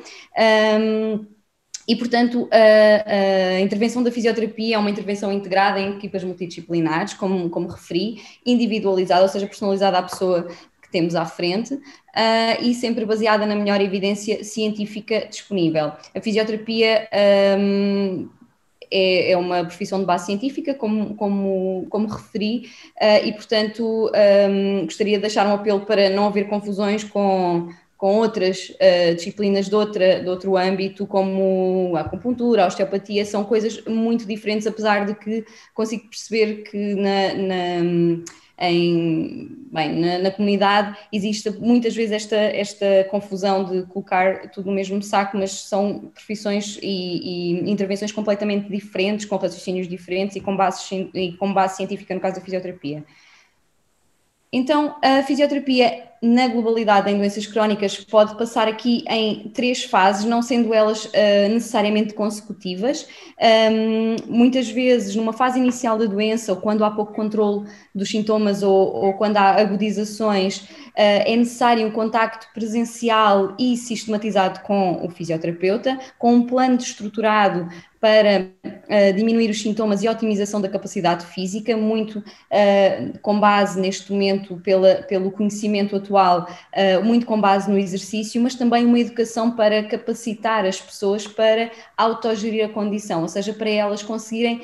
E, portanto, a intervenção da fisioterapia é uma intervenção integrada em equipas multidisciplinares, como referi, individualizada, ou seja, personalizada à pessoa que temos à frente, e sempre baseada na melhor evidência científica disponível. A fisioterapia é uma profissão de base científica, como referi, e, portanto, gostaria de deixar um apelo para não haver confusões com outras disciplinas de outro âmbito, como a acupuntura, a osteopatia. São coisas muito diferentes, apesar de que consigo perceber que na comunidade existe muitas vezes esta confusão de colocar tudo no mesmo saco, mas são profissões e intervenções completamente diferentes, com raciocínios diferentes e com base científica no caso da fisioterapia. Então, a fisioterapia, na globalidade em doenças crónicas, pode passar aqui em 3 fases, não sendo elas necessariamente consecutivas. Muitas vezes, numa fase inicial da doença, ou quando há pouco controle dos sintomas, ou quando há agudizações, é necessário um contacto presencial e sistematizado com o fisioterapeuta, com um plano estruturado para diminuir os sintomas e otimização da capacidade física, muito com base neste momento pelo conhecimento atual, muito com base no exercício, mas também uma educação para capacitar as pessoas para autogerir a condição, ou seja, para elas conseguirem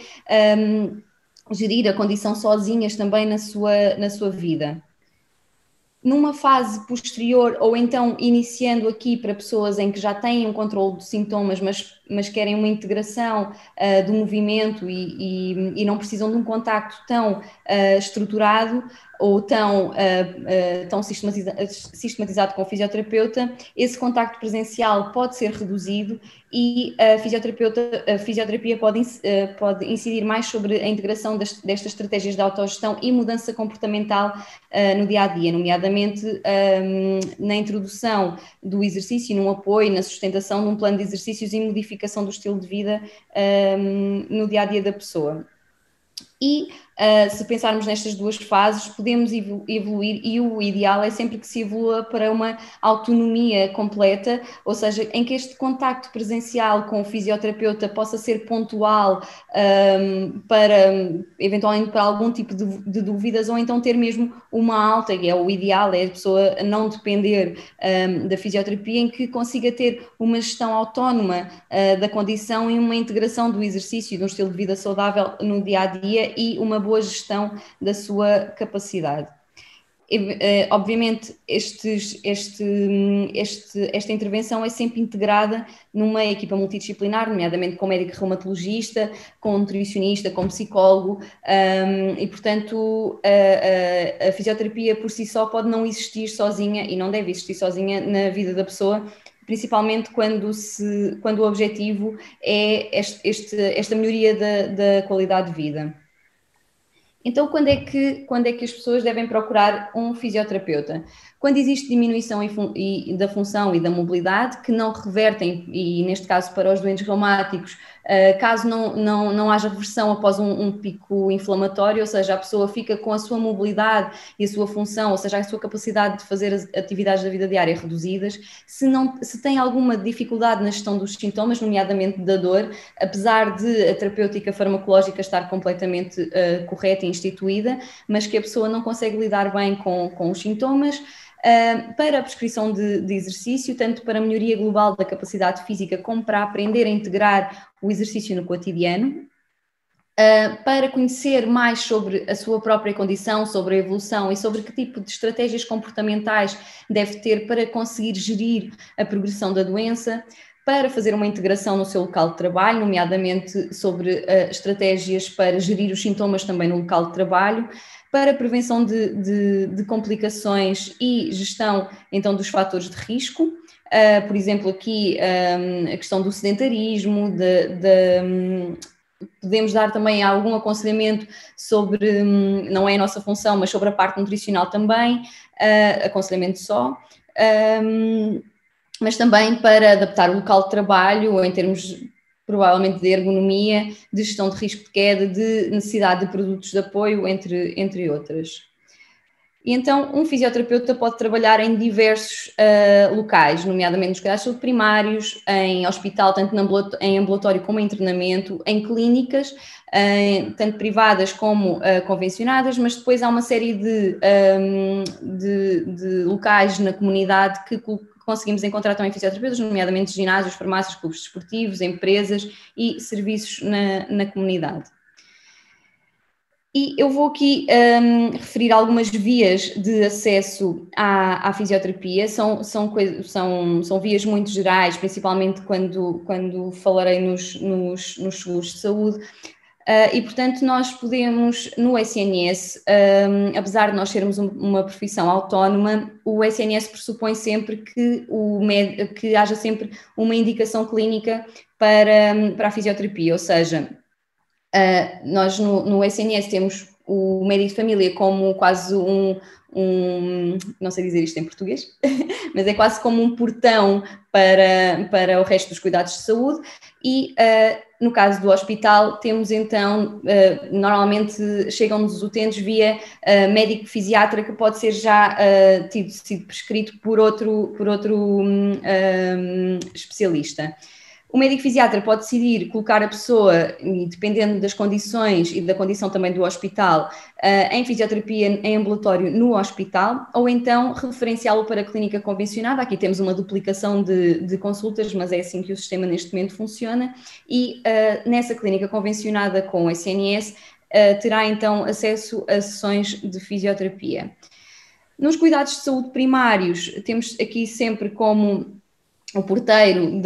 gerir a condição sozinhas também na sua vida. Numa fase posterior, ou então iniciando aqui para pessoas em que já têm um controle de sintomas, mas mas querem uma integração do movimento e não precisam de um contacto tão estruturado ou tão sistematizado com o fisioterapeuta, esse contacto presencial pode ser reduzido e a fisioterapia pode incidir mais sobre a integração destas estratégias de autogestão e mudança comportamental no dia-a-dia, nomeadamente na introdução do exercício, num apoio, na sustentação de um plano de exercícios e modificação do estilo de vida no dia-a-dia da pessoa. E se pensarmos nestas duas fases, podemos evoluir e o ideal é sempre que se evolua para uma autonomia completa, ou seja, em que este contacto presencial com o fisioterapeuta possa ser pontual para, eventualmente, para algum tipo de dúvidas, ou então ter mesmo uma alta, e é o ideal, é a pessoa não depender da fisioterapia, em que consiga ter uma gestão autónoma da condição e uma integração do exercício, de um estilo de vida saudável no dia-a-dia e uma boa gestão da sua capacidade. Obviamente, esta intervenção é sempre integrada numa equipa multidisciplinar, nomeadamente com médico reumatologista, com nutricionista, com psicólogo, e portanto a fisioterapia por si só pode não existir sozinha e não deve existir sozinha na vida da pessoa, principalmente quando o objetivo é esta melhoria da qualidade de vida. Então, quando é que as pessoas devem procurar um fisioterapeuta? Quando existe diminuição da função e da mobilidade que não revertem, e neste caso para os doentes reumáticos, caso não haja reversão após um pico inflamatório, ou seja, a pessoa fica com a sua mobilidade e a sua função, ou seja, a sua capacidade de fazer as atividades da vida diária reduzidas, se tem alguma dificuldade na gestão dos sintomas, nomeadamente da dor, apesar de a terapêutica farmacológica estar completamente correta e instituída, mas que a pessoa não consegue lidar bem com os sintomas, para a prescrição de exercício, tanto para a melhoria global da capacidade física como para aprender a integrar o exercício no cotidiano, para conhecer mais sobre a sua própria condição, sobre a evolução e sobre que tipo de estratégias comportamentais deve ter para conseguir gerir a progressão da doença, para fazer uma integração no seu local de trabalho, nomeadamente sobre estratégias para gerir os sintomas também no local de trabalho, para prevenção de complicações e gestão, então, dos fatores de risco. Por exemplo, aqui a questão do sedentarismo, podemos dar também algum aconselhamento sobre, não é a nossa função, mas sobre a parte nutricional também, aconselhamento só, mas também para adaptar o local de trabalho em termos provavelmente de ergonomia, de gestão de risco de queda, de necessidade de produtos de apoio, entre outras. E então, um fisioterapeuta pode trabalhar em diversos locais, nomeadamente nos cuidados de saúde primários, em hospital, tanto em ambulatório como em internamento, em clínicas, tanto privadas como convencionadas, mas depois há uma série de locais na comunidade que conseguimos encontrar também fisioterapeutas, nomeadamente ginásios, farmácias, clubes desportivos, empresas e serviços na comunidade. E eu vou aqui referir algumas vias de acesso à fisioterapia, são vias muito gerais, principalmente quando falarei nos seguros de saúde, e portanto nós podemos, no SNS, apesar de nós sermos uma profissão autónoma, o SNS pressupõe sempre que haja sempre uma indicação clínica para a fisioterapia, ou seja, nós no SNS temos o médico de família como quase não sei dizer isto em português, mas é quase como um portão para o resto dos cuidados de saúde e no caso do hospital temos então, normalmente chegam-nos os utentes via médico fisiatra que pode ser já sido prescrito por outro especialista. O médico fisiatra pode decidir colocar a pessoa, dependendo das condições e da condição também do hospital, em fisioterapia em ambulatório no hospital, ou então referenciá-lo para a clínica convencionada. Aqui temos uma duplicação de consultas, mas é assim que o sistema neste momento funciona, e nessa clínica convencionada com o SNS terá então acesso a sessões de fisioterapia. Nos cuidados de saúde primários, temos aqui sempre como o porteiro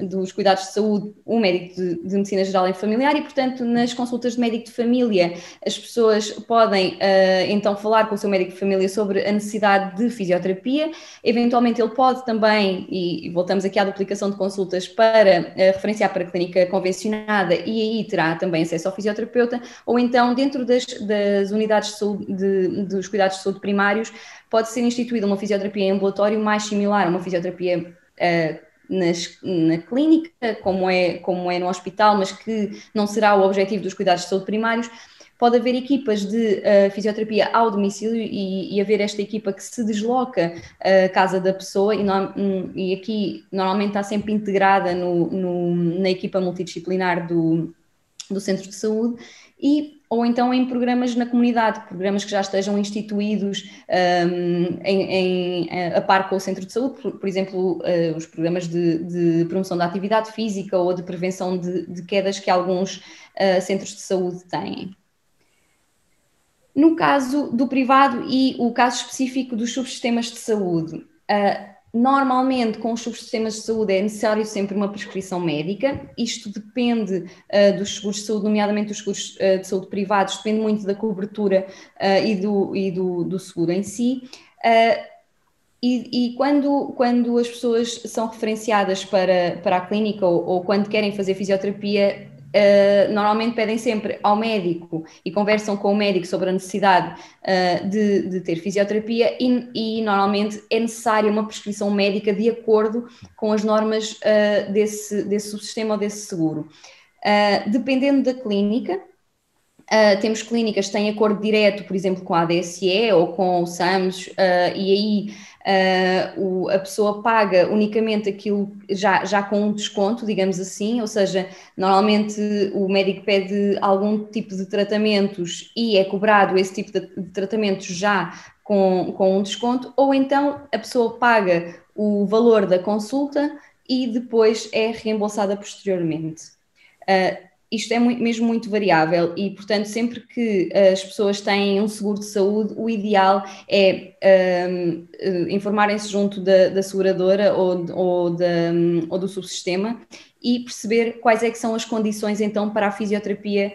dos cuidados de saúde, o médico de medicina geral e familiar, e, portanto, nas consultas de médico de família, as pessoas podem, então, falar com o seu médico de família sobre a necessidade de fisioterapia. Eventualmente, ele pode também, e voltamos aqui à duplicação de consultas, para referenciar para a clínica convencionada, e aí terá também acesso ao fisioterapeuta, ou então, dentro das unidades de saúde, dos cuidados de saúde primários, pode ser instituída uma fisioterapia em ambulatório mais similar a uma fisioterapia na clínica, como é no hospital, mas que não será o objetivo dos cuidados de saúde primários. Pode haver equipas de fisioterapia ao domicílio e haver esta equipa que se desloca à casa da pessoa e aqui normalmente está sempre integrada na equipa multidisciplinar do centro de saúde, ou então em programas na comunidade, programas que já estejam instituídos a par com o centro de saúde, por exemplo, os programas de promoção da atividade física ou de prevenção de quedas que alguns centros de saúde têm. No caso do privado e o caso específico dos subsistemas de saúde, normalmente, com os subsistemas de saúde é necessário sempre uma prescrição médica. Isto depende dos seguros de saúde, nomeadamente dos seguros de saúde privados, depende muito da cobertura e do seguro em si. E quando as pessoas são referenciadas para a clínica ou quando querem fazer fisioterapia, normalmente pedem sempre ao médico e conversam com o médico sobre a necessidade de ter fisioterapia e normalmente é necessária uma prescrição médica de acordo com as normas desse subsistema ou desse seguro. Dependendo da clínica, temos clínicas que têm acordo direto, por exemplo, com a ADSE ou com o SAMS, e aí a pessoa paga unicamente aquilo já com um desconto, digamos assim, ou seja, normalmente o médico pede algum tipo de tratamentos e é cobrado esse tipo de tratamentos já com um desconto, ou então a pessoa paga o valor da consulta e depois é reembolsada posteriormente. Isto é mesmo muito variável e, portanto, sempre que as pessoas têm um seguro de saúde, o ideal é informarem-se junto da seguradora ou do subsistema e perceber quais é que são as condições, então, para a fisioterapia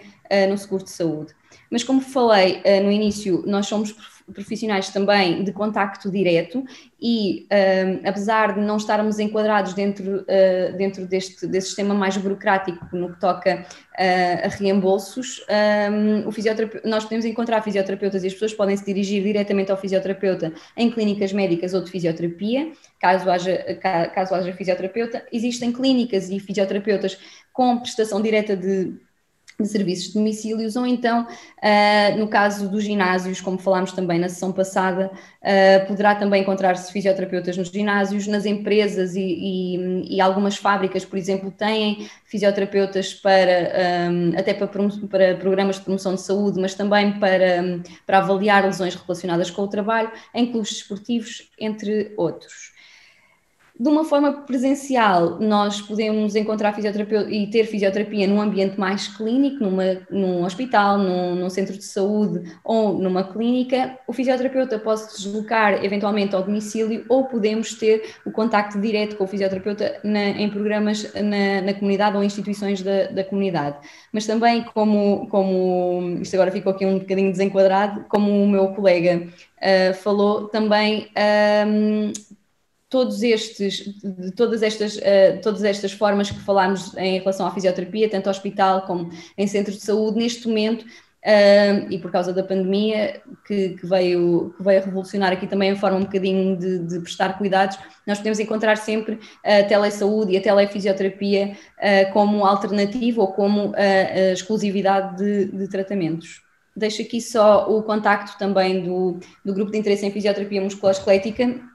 no seguro de saúde. Mas, como falei no início, nós somos profissionais também de contacto direto e, apesar de não estarmos enquadrados dentro desse sistema mais burocrático no que toca a reembolsos, nós podemos encontrar fisioterapeutas e as pessoas podem se dirigir diretamente ao fisioterapeuta em clínicas médicas ou de fisioterapia, caso haja fisioterapeuta. Existem clínicas e fisioterapeutas com prestação direta de serviços de domicílios, ou então, no caso dos ginásios, como falámos também na sessão passada, poderá também encontrar-se fisioterapeutas nos ginásios, nas empresas e algumas fábricas, por exemplo, têm fisioterapeutas até para programas de promoção de saúde, mas também para avaliar lesões relacionadas com o trabalho, em clubes desportivos, entre outros. De uma forma presencial, nós podemos encontrar fisioterapeuta e ter fisioterapia num ambiente mais clínico, num hospital, num centro de saúde ou numa clínica. O fisioterapeuta pode se deslocar eventualmente ao domicílio ou podemos ter o contacto direto com o fisioterapeuta em programas na comunidade ou instituições da comunidade. Mas também, como isto agora ficou aqui um bocadinho desenquadrado, como o meu colega falou, também todas estas formas que falámos em relação à fisioterapia, tanto hospital como em centros de saúde, neste momento, e por causa da pandemia, que veio revolucionar aqui também a forma um bocadinho de prestar cuidados, nós podemos encontrar sempre a telesaúde e a telefisioterapia como alternativa ou como a exclusividade de tratamentos. Deixo aqui só o contacto também do Grupo de Interesse em Fisioterapia Musculoesquelética,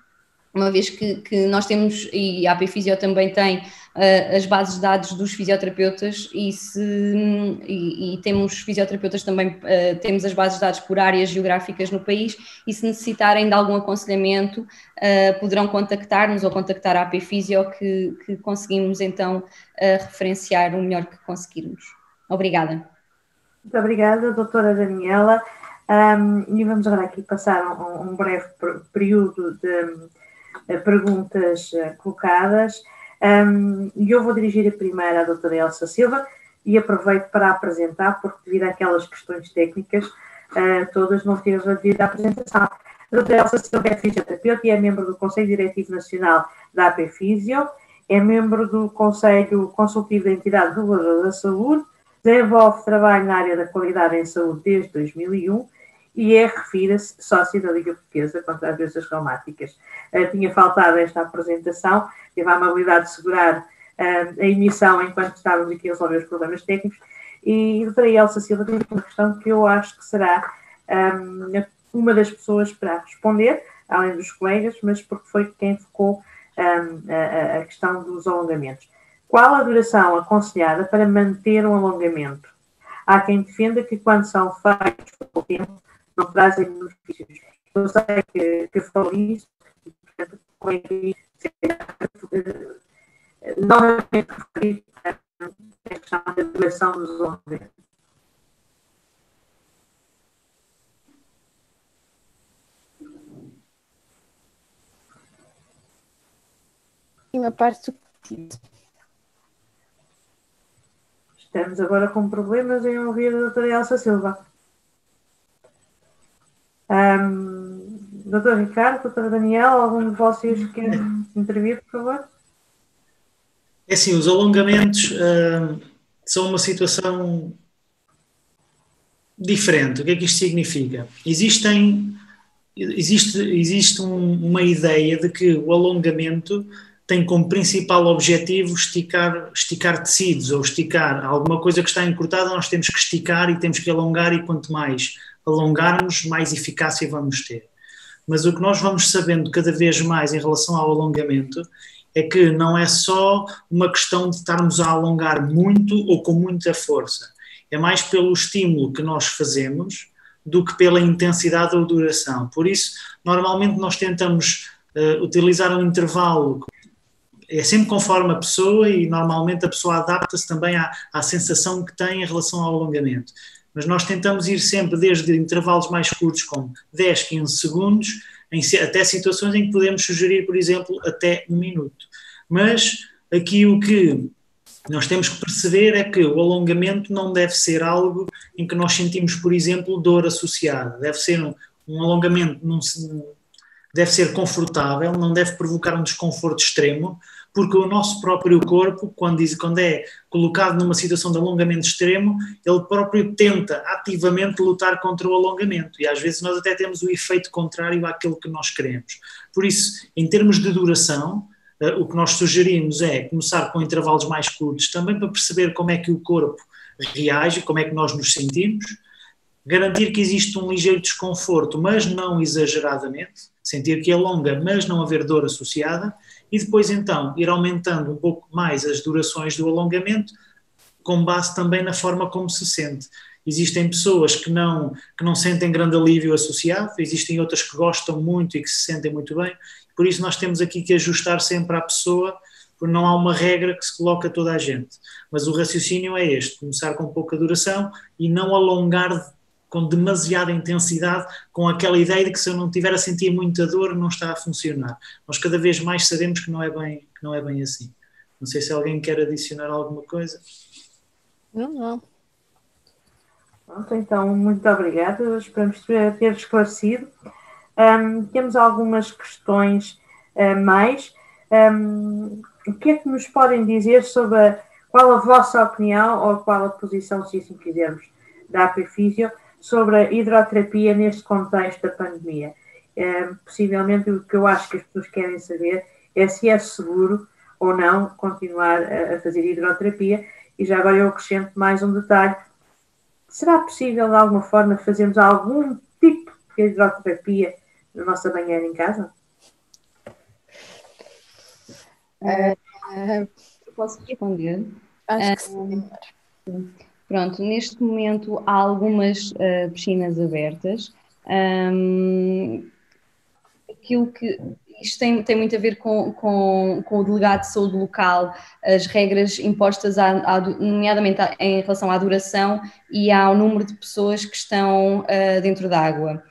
uma vez que nós temos, e a AP Fisio também tem, as bases de dados dos fisioterapeutas e temos fisioterapeutas também, temos as bases de dados por áreas geográficas no país e se necessitarem de algum aconselhamento poderão contactar-nos ou contactar a AP Fisio que conseguimos então referenciar o melhor que conseguirmos. Obrigada. Muito obrigada, doutora Daniela. E vamos agora aqui passar um breve período perguntas colocadas. E eu vou dirigir a primeira à doutora Elsa Silva e aproveito para apresentar, porque devido àquelas questões técnicas, todas não tive a devida apresentação. A doutora Elsa Silva é fisioterapeuta e é membro do Conselho Diretivo Nacional da AP Fisio, é membro do Conselho Consultivo da Entidade Reguladora da Saúde, desenvolve trabalho na área da qualidade em saúde desde 2001 e refira-se, sócio da Liga Portuguesa contra as Doenças Reumáticas. Tinha faltado esta apresentação, tive a amabilidade de segurar a emissão enquanto estávamos aqui a resolver os problemas técnicos, e a doutora Elsa Silva tem uma questão que eu acho que será uma das pessoas para responder, além dos colegas, mas porque foi quem focou a questão dos alongamentos. Qual a duração aconselhada para manter um alongamento? Há quem defenda que quando são feitos por tempo, não trazem benefícios. Eu sei que falei isso, e, portanto, novamente referir a questão da duração dos alongamentos. Uma parte do Estamos agora com problemas em ouvir a doutora Elsa Silva. Doutor Ricardo, doutora Daniel, algum de vocês quer intervir, por favor? É assim, os alongamentos são uma situação diferente. O que é que isto significa? Existe uma ideia de que o alongamento tem como principal objetivo esticar tecidos ou esticar alguma coisa que está encurtada, nós temos que esticar e temos que alongar, e quanto mais alongarmos, mais eficácia vamos ter. Mas o que nós vamos sabendo cada vez mais em relação ao alongamento é que não é só uma questão de estarmos a alongar muito ou com muita força. É mais pelo estímulo que nós fazemos do que pela intensidade ou duração. Por isso, normalmente nós tentamos utilizar um intervalo. É sempre conforme a pessoa, e normalmente a pessoa adapta-se também à sensação que tem em relação ao alongamento. Mas nós tentamos ir sempre desde intervalos mais curtos, como 10, 15 segundos, até situações em que podemos sugerir, por exemplo, até 1 minuto. Mas aqui o que nós temos que perceber é que o alongamento não deve ser algo em que nós sentimos, por exemplo, dor associada. Deve ser um alongamento, deve ser confortável, não deve provocar um desconforto extremo, porque o nosso próprio corpo, quando é colocado numa situação de alongamento extremo, ele próprio tenta ativamente lutar contra o alongamento, e às vezes nós até temos o efeito contrário àquilo que nós queremos. Por isso, em termos de duração, o que nós sugerimos é começar com intervalos mais curtos, também para perceber como é que o corpo reage, como é que nós nos sentimos, garantir que existe um ligeiro desconforto, mas não exageradamente, sentir que alonga, mas não haver dor associada, e depois então ir aumentando um pouco mais as durações do alongamento, com base também na forma como se sente. Existem pessoas que não sentem grande alívio associado, existem outras que gostam muito e que se sentem muito bem, por isso nós temos aqui que ajustar sempre à pessoa, porque não há uma regra que se coloca a toda a gente. Mas o raciocínio é este: começar com pouca duração e não alongar com demasiada intensidade, com aquela ideia de que se eu não estiver a sentir muita dor não está a funcionar. Nós cada vez mais sabemos que não é bem assim. Não sei se alguém quer adicionar alguma coisa. Não. Pronto, então, muito obrigada. Esperamos ter esclarecido. Temos algumas questões mais. O que é que nos podem dizer sobre qual a vossa opinião ou qual a posição, se assim quisermos, da AP Fisio sobre a hidroterapia neste contexto da pandemia? Possivelmente o que eu acho que as pessoas querem saber é se é seguro ou não continuar a fazer hidroterapia. E já agora eu acrescento mais um detalhe: será possível de alguma forma fazermos algum tipo de hidroterapia na nossa banheira em casa? Posso responder? Acho que sim. Pronto, neste momento há algumas piscinas abertas. Aquilo que isto tem muito a ver com o delegado de saúde local, as regras impostas, nomeadamente em relação à duração e ao número de pessoas que estão dentro da água.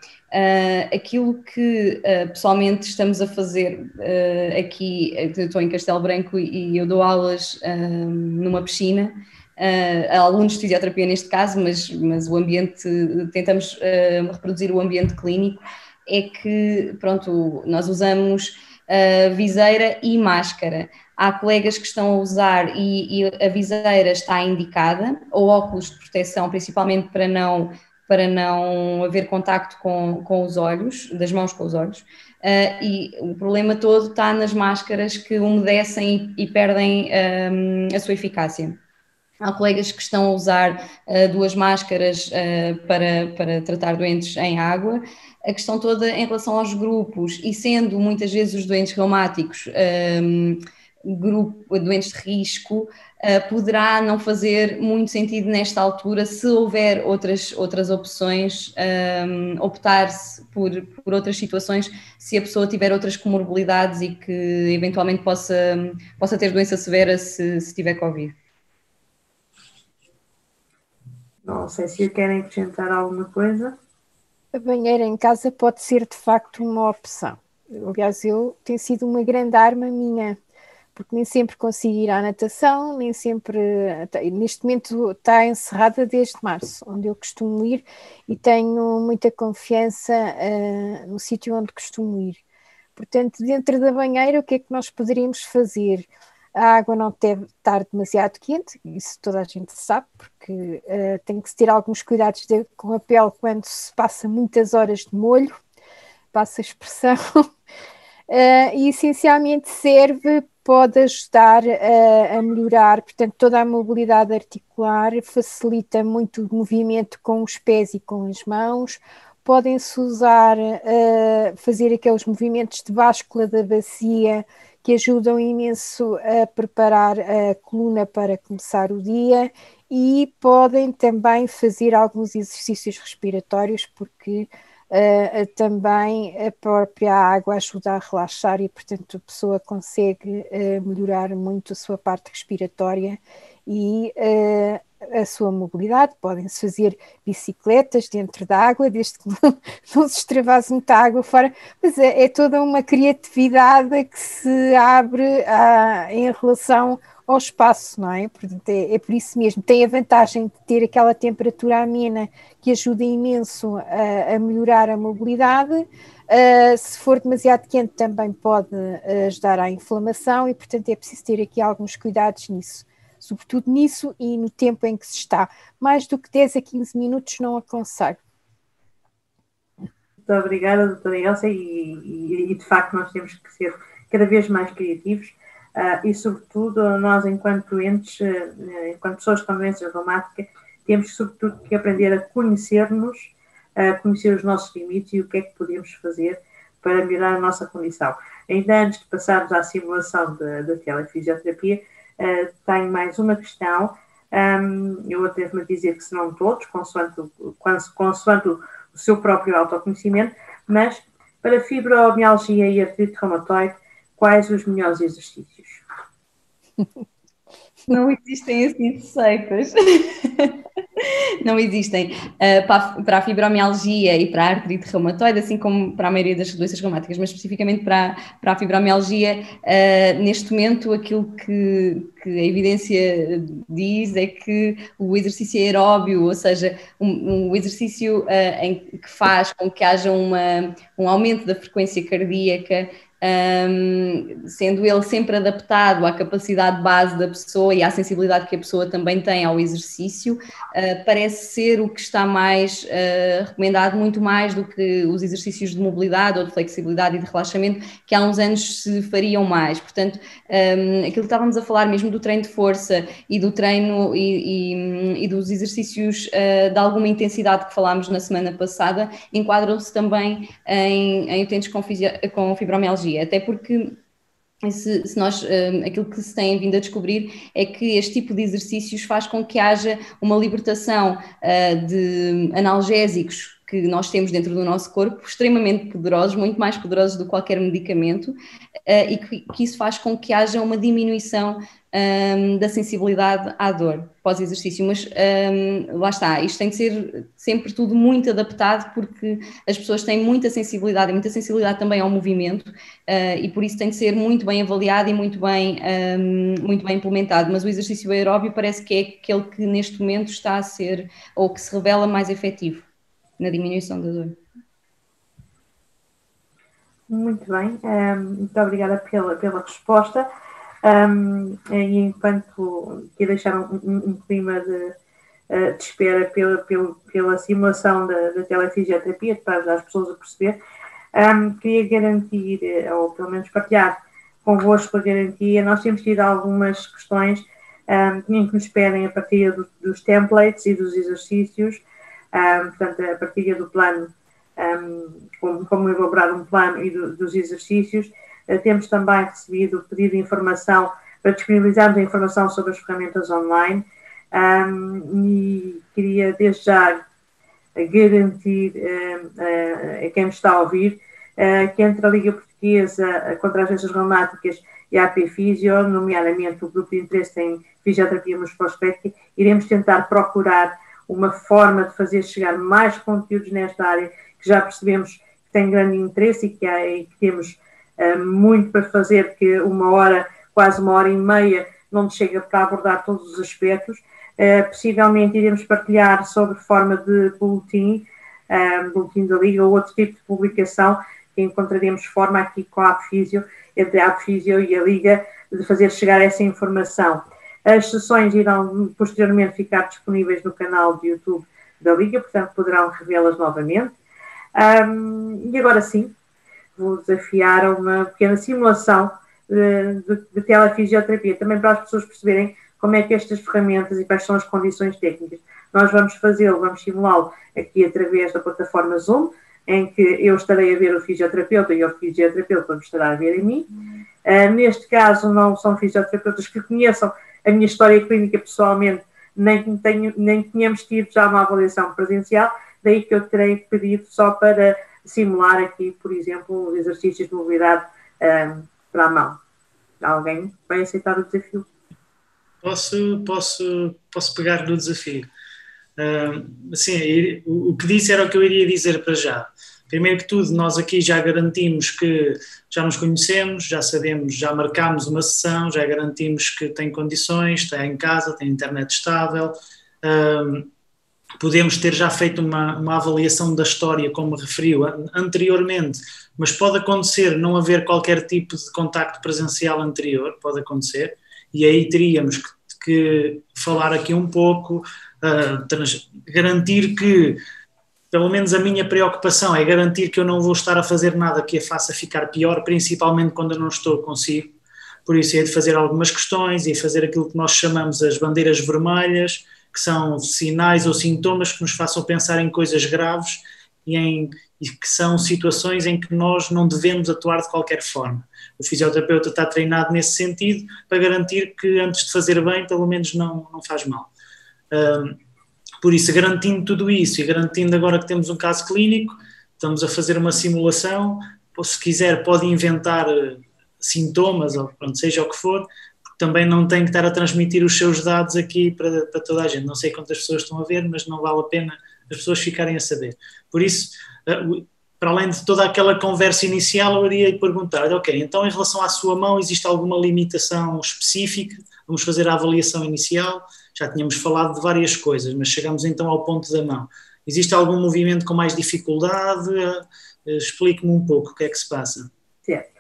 Aquilo que pessoalmente estamos a fazer aqui, eu estou em Castelo Branco e eu dou aulas numa piscina, a alunos de fisioterapia neste caso, mas o ambiente, tentamos reproduzir o ambiente clínico, é que, pronto, nós usamos viseira e máscara. Há colegas que estão a usar e a viseira está indicada, ou óculos de proteção, principalmente para não haver contacto com os olhos, das mãos com os olhos, e o problema todo está nas máscaras que umedecem e perdem a sua eficácia. Há colegas que estão a usar 2 máscaras para tratar doentes em água. A questão toda em relação aos grupos, e sendo muitas vezes os doentes reumáticos doentes de risco, poderá não fazer muito sentido nesta altura, se houver outras opções, optar-se por outras situações, se a pessoa tiver outras comorbilidades e que eventualmente possa ter doença severa se tiver Covid. Não sei se querem acrescentar alguma coisa. A banheira em casa pode ser de facto uma opção. Aliás, tem sido uma grande arma minha, porque nem sempre consigo ir à natação, nem sempre. Neste momento está encerrada desde março, onde eu costumo ir, e tenho muita confiança no sítio onde costumo ir. Portanto, dentro da banheira, o que é que nós poderíamos fazer? A água não deve estar demasiado quente, isso toda a gente sabe, porque tem que se ter alguns cuidados com a pele quando se passa muitas horas de molho, passa a expressão, e essencialmente pode ajudar a melhorar, portanto, toda a mobilidade articular, facilita muito o movimento com os pés e com as mãos. Podem-se usar, fazer aqueles movimentos de báscula da bacia que ajudam imenso a preparar a coluna para começar o dia, e podem também fazer alguns exercícios respiratórios, porque também a própria água ajuda a relaxar e, portanto, a pessoa consegue melhorar muito a sua parte respiratória e a sua mobilidade. Podem-se fazer bicicletas dentro da água, desde que não se extravase muita água fora, mas é toda uma criatividade que se abre em relação ao espaço, não é? Portanto, é por isso mesmo. Tem a vantagem de ter aquela temperatura amena que ajuda imenso a melhorar a mobilidade. Se for demasiado quente também pode ajudar à inflamação, e portanto é preciso ter aqui alguns cuidados nisso, sobretudo nisso e no tempo em que se está. Mais do que 10 a 15 minutos não aconselho. Muito obrigada, doutora Elsa, e de facto nós temos que ser cada vez mais criativos, e sobretudo nós, enquanto doentes, enquanto pessoas com doenças reumáticas, temos sobretudo que aprender a conhecer-nos, a conhecer os nossos limites e o que é que podemos fazer para melhorar a nossa condição. Ainda antes de passarmos à simulação da telefisioterapia, tenho mais uma questão. Eu atrevo-me a dizer que serão todos, consoante o seu próprio autoconhecimento, mas para fibromialgia e artrite reumatoide, quais os melhores exercícios? Não existem assim receitas. Não existem. Para a fibromialgia e para a artrite reumatoide, assim como para a maioria das doenças reumáticas, mas especificamente para a fibromialgia, neste momento aquilo que a evidência diz é que o exercício aeróbio, ou seja, um exercício que faz com que haja um aumento da frequência cardíaca, sendo ele sempre adaptado à capacidade base da pessoa e à sensibilidade que a pessoa também tem ao exercício, parece ser o que está mais recomendado, muito mais do que os exercícios de mobilidade ou de flexibilidade e de relaxamento, que há uns anos se fariam mais. Portanto, aquilo que estávamos a falar mesmo do treino de força e do treino e dos exercícios de alguma intensidade que falámos na semana passada, enquadram-se também em utentes com fibromialgia, até porque aquilo que se tem vindo a descobrir é que este tipo de exercícios faz com que haja uma libertação de analgésicos que nós temos dentro do nosso corpo, extremamente poderosos, muito mais poderosos do que qualquer medicamento, e que isso faz com que haja uma diminuição da sensibilidade à dor pós-exercício, mas lá está, isto tem de ser sempre tudo muito adaptado, porque as pessoas têm muita sensibilidade também ao movimento, e por isso tem de ser muito bem avaliado e muito bem implementado, mas o exercício aeróbio parece que é aquele que neste momento está a ser, ou que se revela mais efetivo na diminuição da dor. Muito bem, muito obrigada pela resposta. E enquanto que deixar um clima de espera pela simulação da telefisioterapia, para ajudar as pessoas a perceber, queria garantir, ou pelo menos partilhar convosco a garantia. Nós temos tido algumas questões em que nos pedem a partilha dos templates e dos exercícios, portanto, a partilha do plano, como elaborar um plano e dos exercícios. Temos também recebido o pedido de informação para disponibilizarmos a informação sobre as ferramentas online, e queria desde já garantir a quem me está a ouvir que entre a Liga Portuguesa contra as Doenças Reumáticas e a AP Fisio, nomeadamente o Grupo de Interesse em Fisioterapia Musculoesquelética, iremos tentar procurar uma forma de fazer chegar mais conteúdos nesta área, que já percebemos que tem grande interesse e que temos muito para fazer, que quase uma hora e meia, não chega para abordar todos os aspectos. Possivelmente iremos partilhar sobre forma de boletim da Liga ou outro tipo de publicação, que encontraremos forma aqui com a APFisio, entre a APFisio e a Liga, de fazer chegar essa informação. As sessões irão posteriormente ficar disponíveis no canal de YouTube da Liga, portanto poderão revê-las novamente. E agora sim, vou desafiar a uma pequena simulação de telefisioterapia, também para as pessoas perceberem como é que estas ferramentas e quais são as condições técnicas. Nós vamos simulá-lo aqui através da plataforma Zoom, em que eu estarei a ver o fisioterapeuta e o fisioterapeuta me estará a ver a mim. Neste caso, não são fisioterapeutas que conheçam a minha história clínica pessoalmente, nem tínhamos tido já uma avaliação presencial, daí que eu terei pedido só para simular aqui, por exemplo, os exercícios de mobilidade para a mão. Alguém vai aceitar o desafio? Posso pegar no desafio. Assim, o que disse era o que eu iria dizer para já. Primeiro que tudo, nós aqui já garantimos que já nos conhecemos, já sabemos, já marcámos uma sessão, já garantimos que tem condições, está em casa, tem internet estável. Podemos ter já feito uma avaliação da história, como referiu anteriormente, mas pode acontecer não haver qualquer tipo de contacto presencial anterior, pode acontecer, e aí teríamos que falar aqui um pouco, garantir que, pelo menos a minha preocupação é garantir que eu não vou estar a fazer nada que a faça ficar pior, principalmente quando eu não estou consigo. Por isso é de fazer algumas questões e fazer aquilo que nós chamamos as bandeiras vermelhas, que são sinais ou sintomas que nos façam pensar em coisas graves e que são situações em que nós não devemos atuar de qualquer forma. O fisioterapeuta está treinado nesse sentido para garantir que antes de fazer bem, pelo menos não faz mal. Por isso, garantindo tudo isso e garantindo agora que temos um caso clínico, estamos a fazer uma simulação, se quiser pode inventar sintomas, ou pronto, seja o que for, porque também não tem que estar a transmitir os seus dados aqui para toda a gente. Não sei quantas pessoas estão a ver, mas não vale a pena as pessoas ficarem a saber. Por isso, para além de toda aquela conversa inicial, eu iria perguntar, ok, então em relação à sua mão, existe alguma limitação específica? Vamos fazer a avaliação inicial. Já tínhamos falado de várias coisas, mas chegamos então ao ponto da mão. Existe algum movimento com mais dificuldade? Explique-me um pouco o que é que se passa. Certo.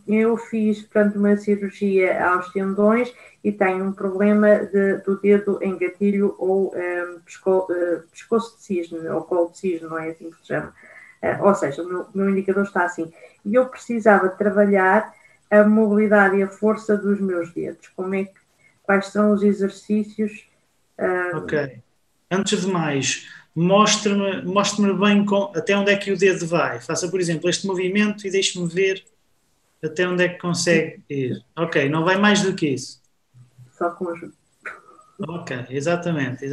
Eu fiz, portanto, uma cirurgia aos tendões e tenho um problema do dedo em gatilho ou pescoço de cisne, ou colo de cisne, não é assim que se chama. Ou seja, o meu indicador está assim. E eu precisava trabalhar a mobilidade e a força dos meus dedos. Quais são os exercícios? Ok. Antes de mais, mostre-me bem até onde é que o dedo vai. Faça, por exemplo, este movimento e deixe-me ver até onde é que consegue ir. Ok, não vai mais do que isso. Só com ajuda. Ok, exatamente.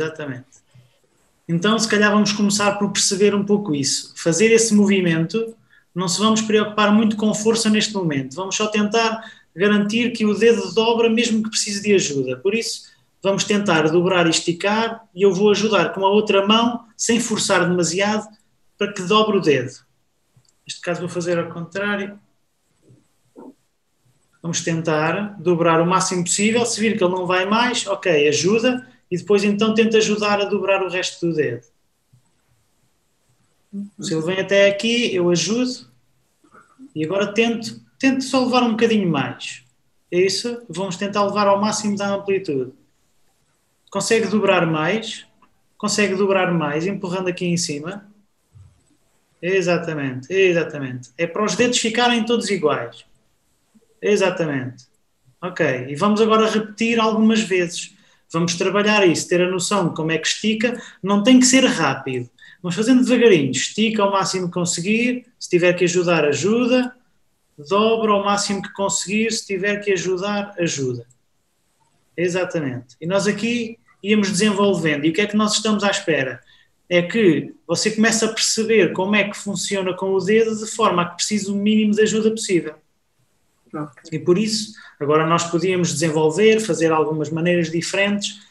Então, se calhar vamos começar por perceber um pouco isso. Fazer esse movimento não se vamos preocupar muito com força neste momento. Vamos só tentar garantir que o dedo dobra mesmo que precise de ajuda. Por isso, vamos tentar dobrar e esticar e eu vou ajudar com a outra mão, sem forçar demasiado, para que dobre o dedo. Neste caso vou fazer ao contrário. Vamos tentar dobrar o máximo possível. Se vir que ele não vai mais, ok, ajuda. E depois então tenta ajudar a dobrar o resto do dedo. Se ele vem até aqui, eu ajudo. E agora tento só levar um bocadinho mais. É isso? Vamos tentar levar ao máximo da amplitude. Consegue dobrar mais? Consegue dobrar mais, empurrando aqui em cima? Exatamente. É para os dedos ficarem todos iguais. Exatamente. Ok. E vamos agora repetir algumas vezes. Vamos trabalhar isso, ter a noção de como é que estica. Não tem que ser rápido. Vamos fazendo devagarinho. Estica ao máximo que conseguir. Se tiver que ajudar, ajuda. Dobra ao máximo que conseguir. Se tiver que ajudar, ajuda. Exatamente. E nós aqui íamos desenvolvendo. E o que é que nós estamos à espera? É que você comece a perceber como é que funciona com o dedo de forma a que precise o mínimo de ajuda possível. Okay. E por isso, agora nós podíamos desenvolver, fazer algumas maneiras diferentes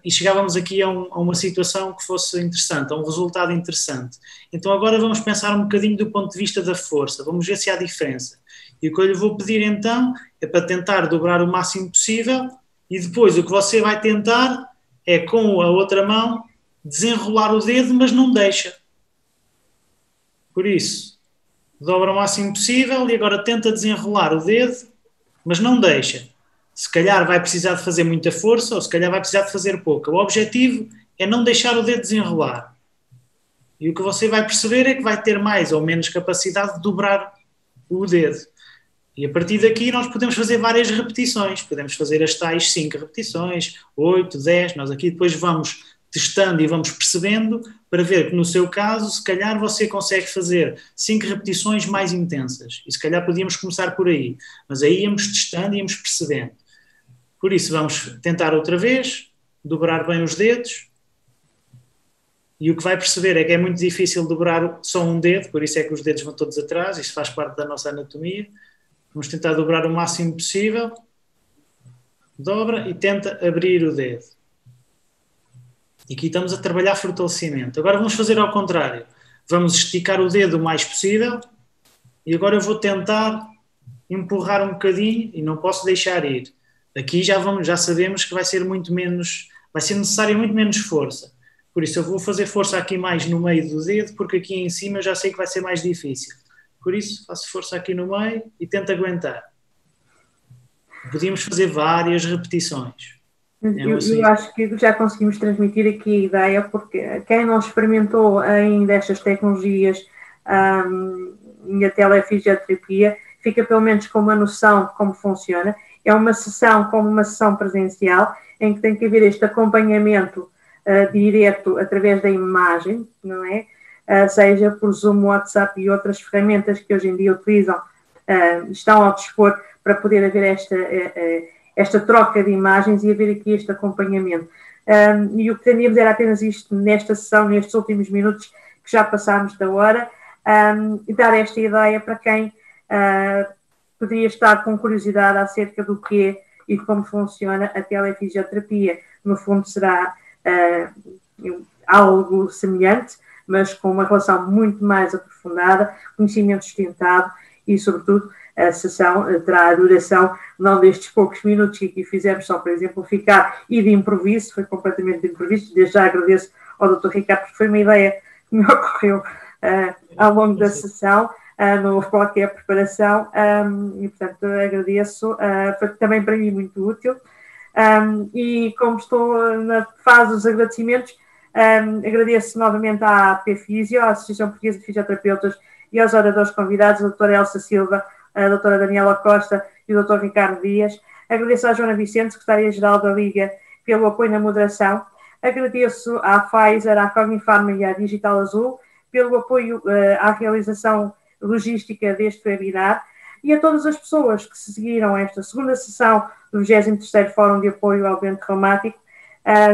e chegávamos aqui a uma situação que fosse interessante, a um resultado interessante. Então agora vamos pensar um bocadinho do ponto de vista da força, vamos ver se há diferença. E o que eu lhe vou pedir então é para tentar dobrar o máximo possível e depois o que você vai tentar é com a outra mão desenrolar o dedo, mas não deixa. Por isso, dobra o máximo possível e agora tenta desenrolar o dedo, mas não deixa. Se calhar vai precisar de fazer muita força ou se calhar vai precisar de fazer pouca. O objetivo é não deixar o dedo desenrolar. E o que você vai perceber é que vai ter mais ou menos capacidade de dobrar o dedo. E a partir daqui nós podemos fazer várias repetições. Podemos fazer as tais 5 repetições, 8, 10. Nós aqui depois vamos testando e vamos percebendo para ver que no seu caso, se calhar você consegue fazer 5 repetições mais intensas. E se calhar podíamos começar por aí. Mas aí íamos testando e íamos percebendo. Por isso vamos tentar outra vez, dobrar bem os dedos. E o que vai perceber é que é muito difícil dobrar só um dedo, por isso é que os dedos vão todos atrás, isso faz parte da nossa anatomia. Vamos tentar dobrar o máximo possível. Dobra e tenta abrir o dedo. E aqui estamos a trabalhar fortalecimento. Agora vamos fazer ao contrário. Vamos esticar o dedo o mais possível. E agora eu vou tentar empurrar um bocadinho e não posso deixar ir. Aqui já sabemos que vai ser necessário muito menos força. Por isso eu vou fazer força aqui mais no meio do dedo, porque aqui em cima já sei que vai ser mais difícil. Por isso faço força aqui no meio e tento aguentar. Podíamos fazer várias repetições. Eu acho que já conseguimos transmitir aqui a ideia, porque quem não experimentou ainda estas tecnologias e a telefisioterapia fica pelo menos com uma noção de como funciona. É uma sessão como uma sessão presencial, em que tem que haver este acompanhamento direto através da imagem, não é? Seja por Zoom, WhatsApp e outras ferramentas que hoje em dia utilizam, estão ao dispor para poder haver esta troca de imagens e haver aqui este acompanhamento. E o que teríamos era apenas isto nesta sessão, nestes últimos minutos que já passámos da hora, e dar esta ideia para quem poderia estar com curiosidade acerca do que e como funciona a telefisioterapia. No fundo será algo semelhante, mas com uma relação muito mais aprofundada, conhecimento sustentado e, sobretudo, a sessão terá a duração não destes poucos minutos que aqui fizemos só para exemplificar e de improviso, foi completamente de improviso. Desde já agradeço ao Dr. Ricardo, porque foi uma ideia que me ocorreu ao longo da sessão, não houve qualquer preparação e, portanto, agradeço, foi também para mim muito útil. E como estou na fase dos agradecimentos, agradeço novamente à AP Fisio, à Associação Portuguesa de Fisioterapeutas e aos oradores convidados, a doutora Elsa Silva, a doutora Daniela Costa e o doutor Ricardo Dias. Agradeço à Joana Vicente, secretária-geral da Liga, pelo apoio na moderação. Agradeço à Pfizer, à Cognifarma e à Digital Azul pelo apoio à realização logística deste webinar e a todas as pessoas que seguiram esta segunda sessão do 23º Fórum de Apoio ao Doente Reumático.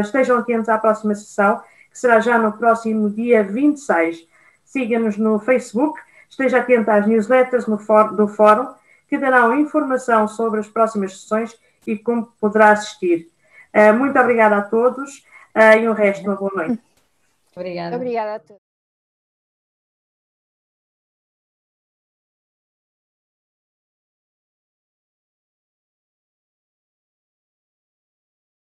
Estejam atentos à próxima sessão, que será já no próximo dia 26. Siga-nos no Facebook, Esteja atento às newsletters do Fórum, que darão informação sobre as próximas sessões e como poderá assistir. Muito obrigada a todos e o resto, uma boa noite. Obrigada. Obrigada a todos.